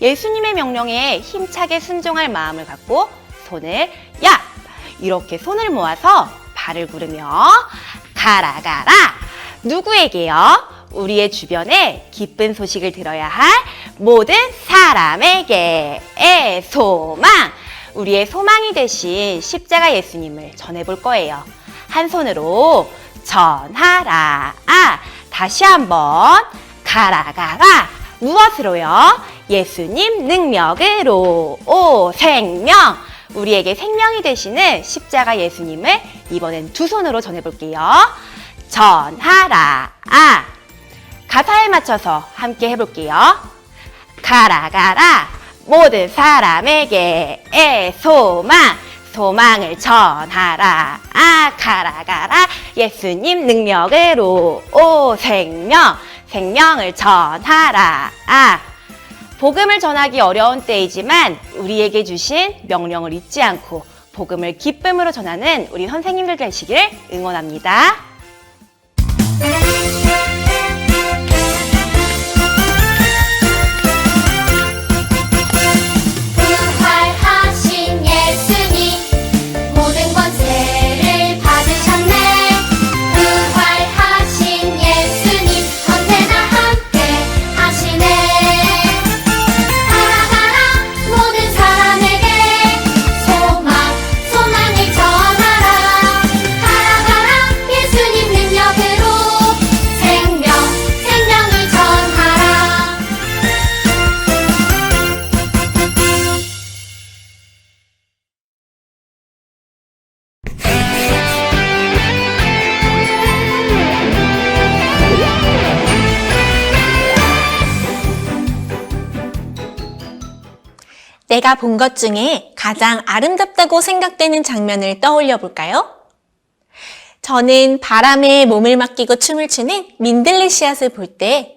예수님의 명령에 힘차게 순종할 마음을 갖고 손을 야! 이렇게 손을 모아서 발을 구르며 가라 가라! 누구에게요? 우리의 주변에 기쁜 소식을 들어야 할 모든 사람에게 소망! 우리의 소망이 되신 십자가 예수님을 전해볼 거예요. 한 손으로 전하라. 다시 한번 가라 가라. 무엇으로요? 예수님 능력으로. 생명. 우리에게 생명이 되시는 십자가 예수님을 이번엔 두 손으로 전해볼게요. 전하라. 가사에 맞춰서 함께 해볼게요. 가라 가라. 모든 사람에게 소망. 소망을 전하라. 가라 가라. 예수님 능력으로. 생명. 생명을 전하라. 복음을 전하기 어려운 때이지만 우리에게 주신 명령을 잊지 않고 복음을 기쁨으로 전하는 우리 선생님들 되시길 응원합니다. 부활하신 예수님, 모든 권세를 받으셨네. 부활하신 예수님, 언제나 함께 하시네. 가라 가라 모든 사람에게 소망을 전하라. 가라 가라 예수님 능력으로 생명을 전하라. 내가 본 것 중에 가장 아름답다고 생각되는 장면을 떠올려 볼까요? 저는 바람에 몸을 맡기고 춤을 추는 민들레시앗을 볼 때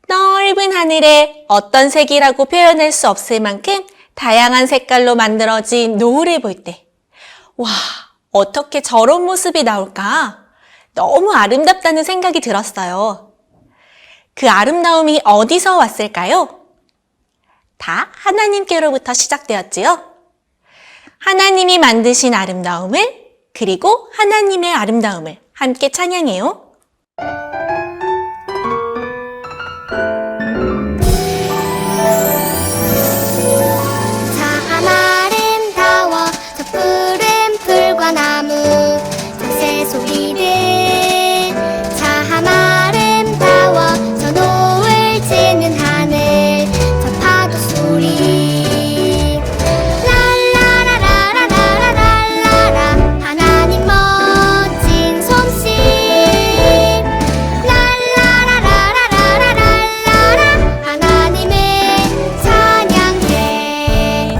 넓은 하늘에 어떤 색이라고 표현할 수 없을 만큼 다양한 색깔로 만들어진 노을을 볼 때, 와, 어떻게 저런 모습이 나올까? 너무 아름답다는 생각이 들었어요. 그 아름다움이 어디서 왔을까요? 다 하나님께로부터 시작되었지요. 하나님이 만드신 아름다움을, 그리고 하나님의 아름다움을 함께 찬양해요. 참 아름다워 저 푸른 풀과 나무 저 새소리들 참 아름다워 저 노을 지는 하늘 저 파도 소리 랄라라라라라라라 하나님 멋진 솜씨 랄라라라라라라라 하나님을 찬양해.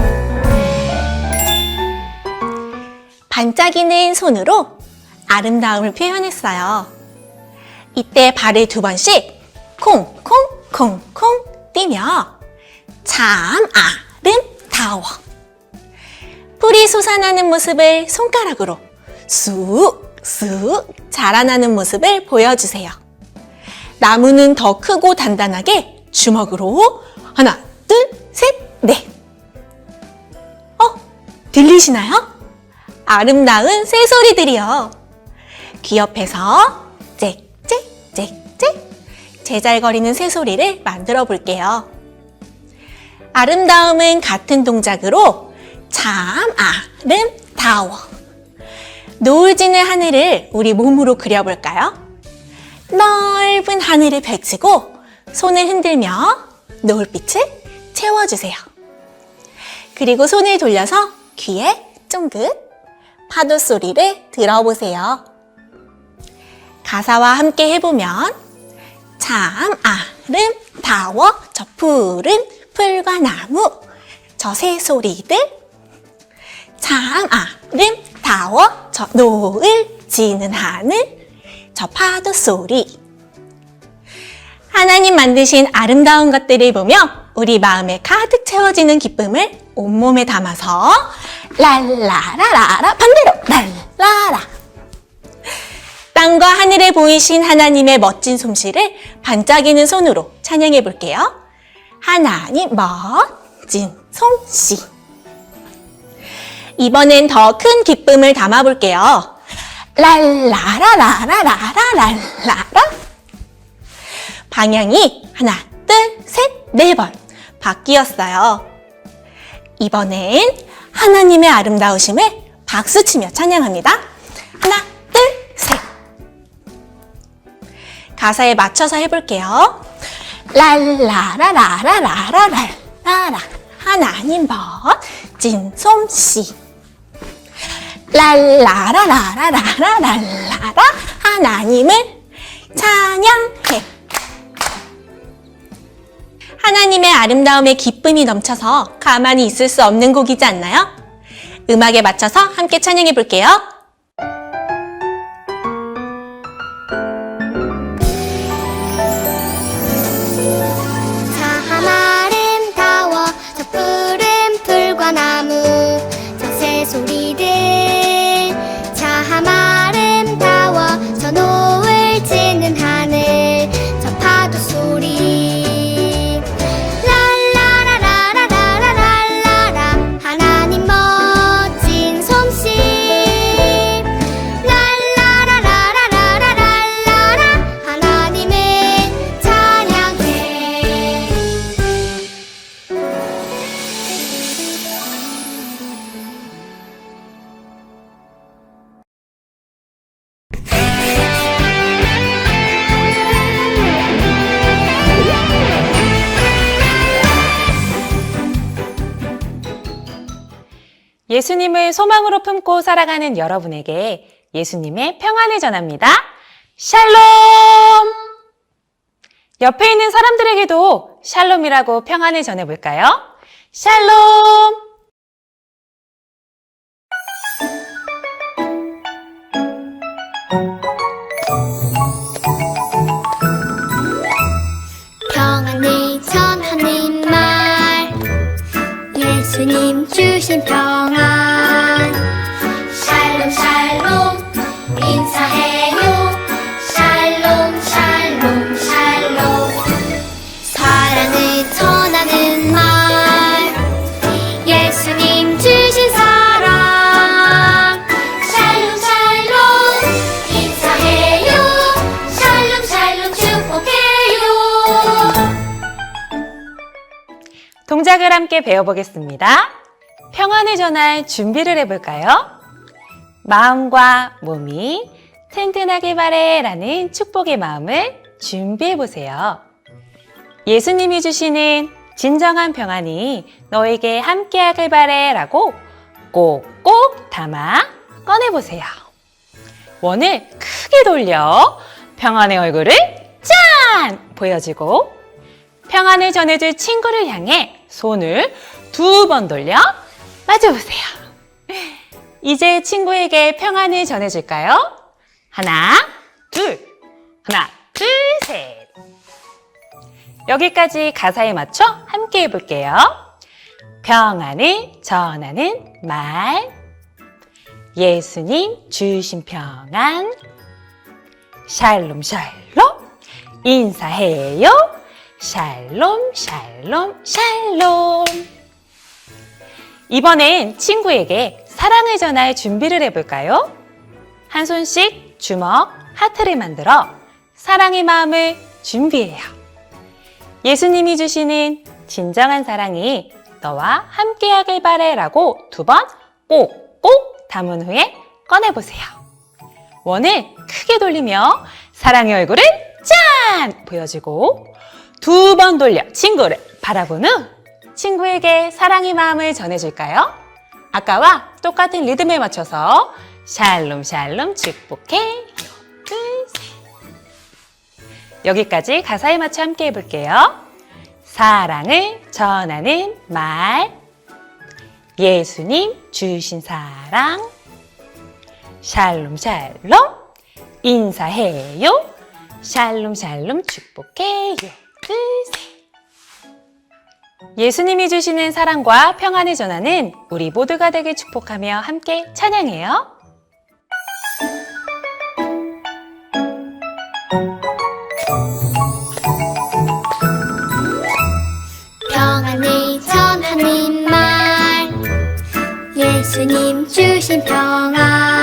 반짝이는 손으로 아름다움을 표현했어요. 이때 발을 두 번씩 콩콩콩콩 뛰며 참 아름다워. 풀이 솟아나는 모습을 손가락으로 쑥쑥 자라나는 모습을 보여주세요. 나무는 더 크고 단단하게 주먹으로 하나, 둘, 셋, 넷. 들리시나요? 아름다운 새소리들이요. 귀 옆에서 짹짹짹짹 제잘거리는 새소리를 만들어 볼게요. 아름다움은 같은 동작으로 참 아름다워. 노을 지는 하늘을 우리 몸으로 그려볼까요? 넓은 하늘을 펼치고 손을 흔들며 노을빛을 채워주세요. 그리고 손을 돌려서 귀에 쫑긋 파도 소리를 들어보세요. 가사와 함께 해보면 참 아름다워 저 푸른 풀과 나무 저 새소리들 참 아름다워 저 노을 지는 하늘 저 파도 소리. 하나님 만드신 아름다운 것들을 보며 우리 마음에 가득 채워지는 기쁨을 온몸에 담아서 랄라라라라 반대로 랄라라. 땅과 하늘에 보이신 하나님의 멋진 솜씨를 반짝이는 손으로 찬양해 볼게요. 하나님 멋진 솜씨. 이번엔 더 큰 기쁨을 담아 볼게요. 랄라라라라라라라라. 방향이 하나, 둘, 셋, 네 번 바뀌었어요. 이번엔 하나님의 아름다우심을 박수치며 찬양합니다. 하나, 둘, 셋. 가사에 맞춰서 해볼게요. 랄라라라라라라라라. 하나님 멋진 솜씨. 랄라라라라라라라. 하나님을 찬양해. 하나님의 아름다움에 기쁨이 넘쳐서 가만히 있을 수 없는 곡이지 않나요? 음악에 맞춰서 함께 찬양해 볼게요. 참 아름다워 저 푸른 풀과 나무 저 새소리들 참 아름다워 저 노을 지는 하늘 저 파도 소리 랄라라라라라라라 하나님 멋진 솜씨 랄라라라라라라라라 하나님을 찬양해. 예수님을 소망으로 품고 살아가는 여러분에게 예수님의 평안을 전합니다. 샬롬! 옆에 있는 사람들에게도 샬롬이라고 평안을 전해볼까요? 샬롬! 평안을 전하는 말 예수님 주신 평안 샬롬 샬롬 인사해요 샬롬 샬롬 샬롬 사랑을 전하는 말 예수님 주신 사랑 샬롬 샬롬 인사해요 샬롬 샬롬 축복해요. 동작을 함께 배워보겠습니다. 평안을 전할 준비를 해볼까요? 마음과 몸이 튼튼하길 바래 라는 축복의 마음을 준비해보세요. 예수님이 주시는 진정한 평안이 너에게 함께하길 바래 라고 꼭꼭 담아 꺼내보세요. 원을 크게 돌려 평안의 얼굴을 짠! 보여주고 평안을 전해줄 친구를 향해 손을 2번 돌려 마주보세요. 이제 친구에게 평안을 전해줄까요? 하나, 둘, 셋. 여기까지 가사에 맞춰 함께 해볼게요. 평안을 전하는 말. 예수님 주신 평안. 샬롬 샬롬. 인사해요. 샬롬 샬롬 샬롬. 이번엔 친구에게 사랑을 전할 준비를 해볼까요? 한 손씩 주먹, 하트를 만들어 사랑의 마음을 준비해요. 예수님이 주시는 진정한 사랑이 너와 함께하길 바래 라고 2번 꼭꼭 담은 후에 꺼내보세요. 원을 크게 돌리며 사랑의 얼굴을 짠! 보여주고 2번 돌려 친구를 바라본 후 친구에게 사랑의 마음을 전해줄까요? 아까와 똑같은 리듬에 맞춰서 샬롬 샬롬 축복해. 둘, 셋. 여기까지 가사에 맞춰 함께 해볼게요. 사랑을 전하는 말, 예수님 주신 사랑, 샬롬 샬롬 인사해요. 샬롬 샬롬 축복해요. 둘, 셋. 예수님이 주시는 사랑과 평안을 전하는 우리 모두가 되길 축복하며 함께 찬양해요. 평안을 전하는 말 예수님 주신 평안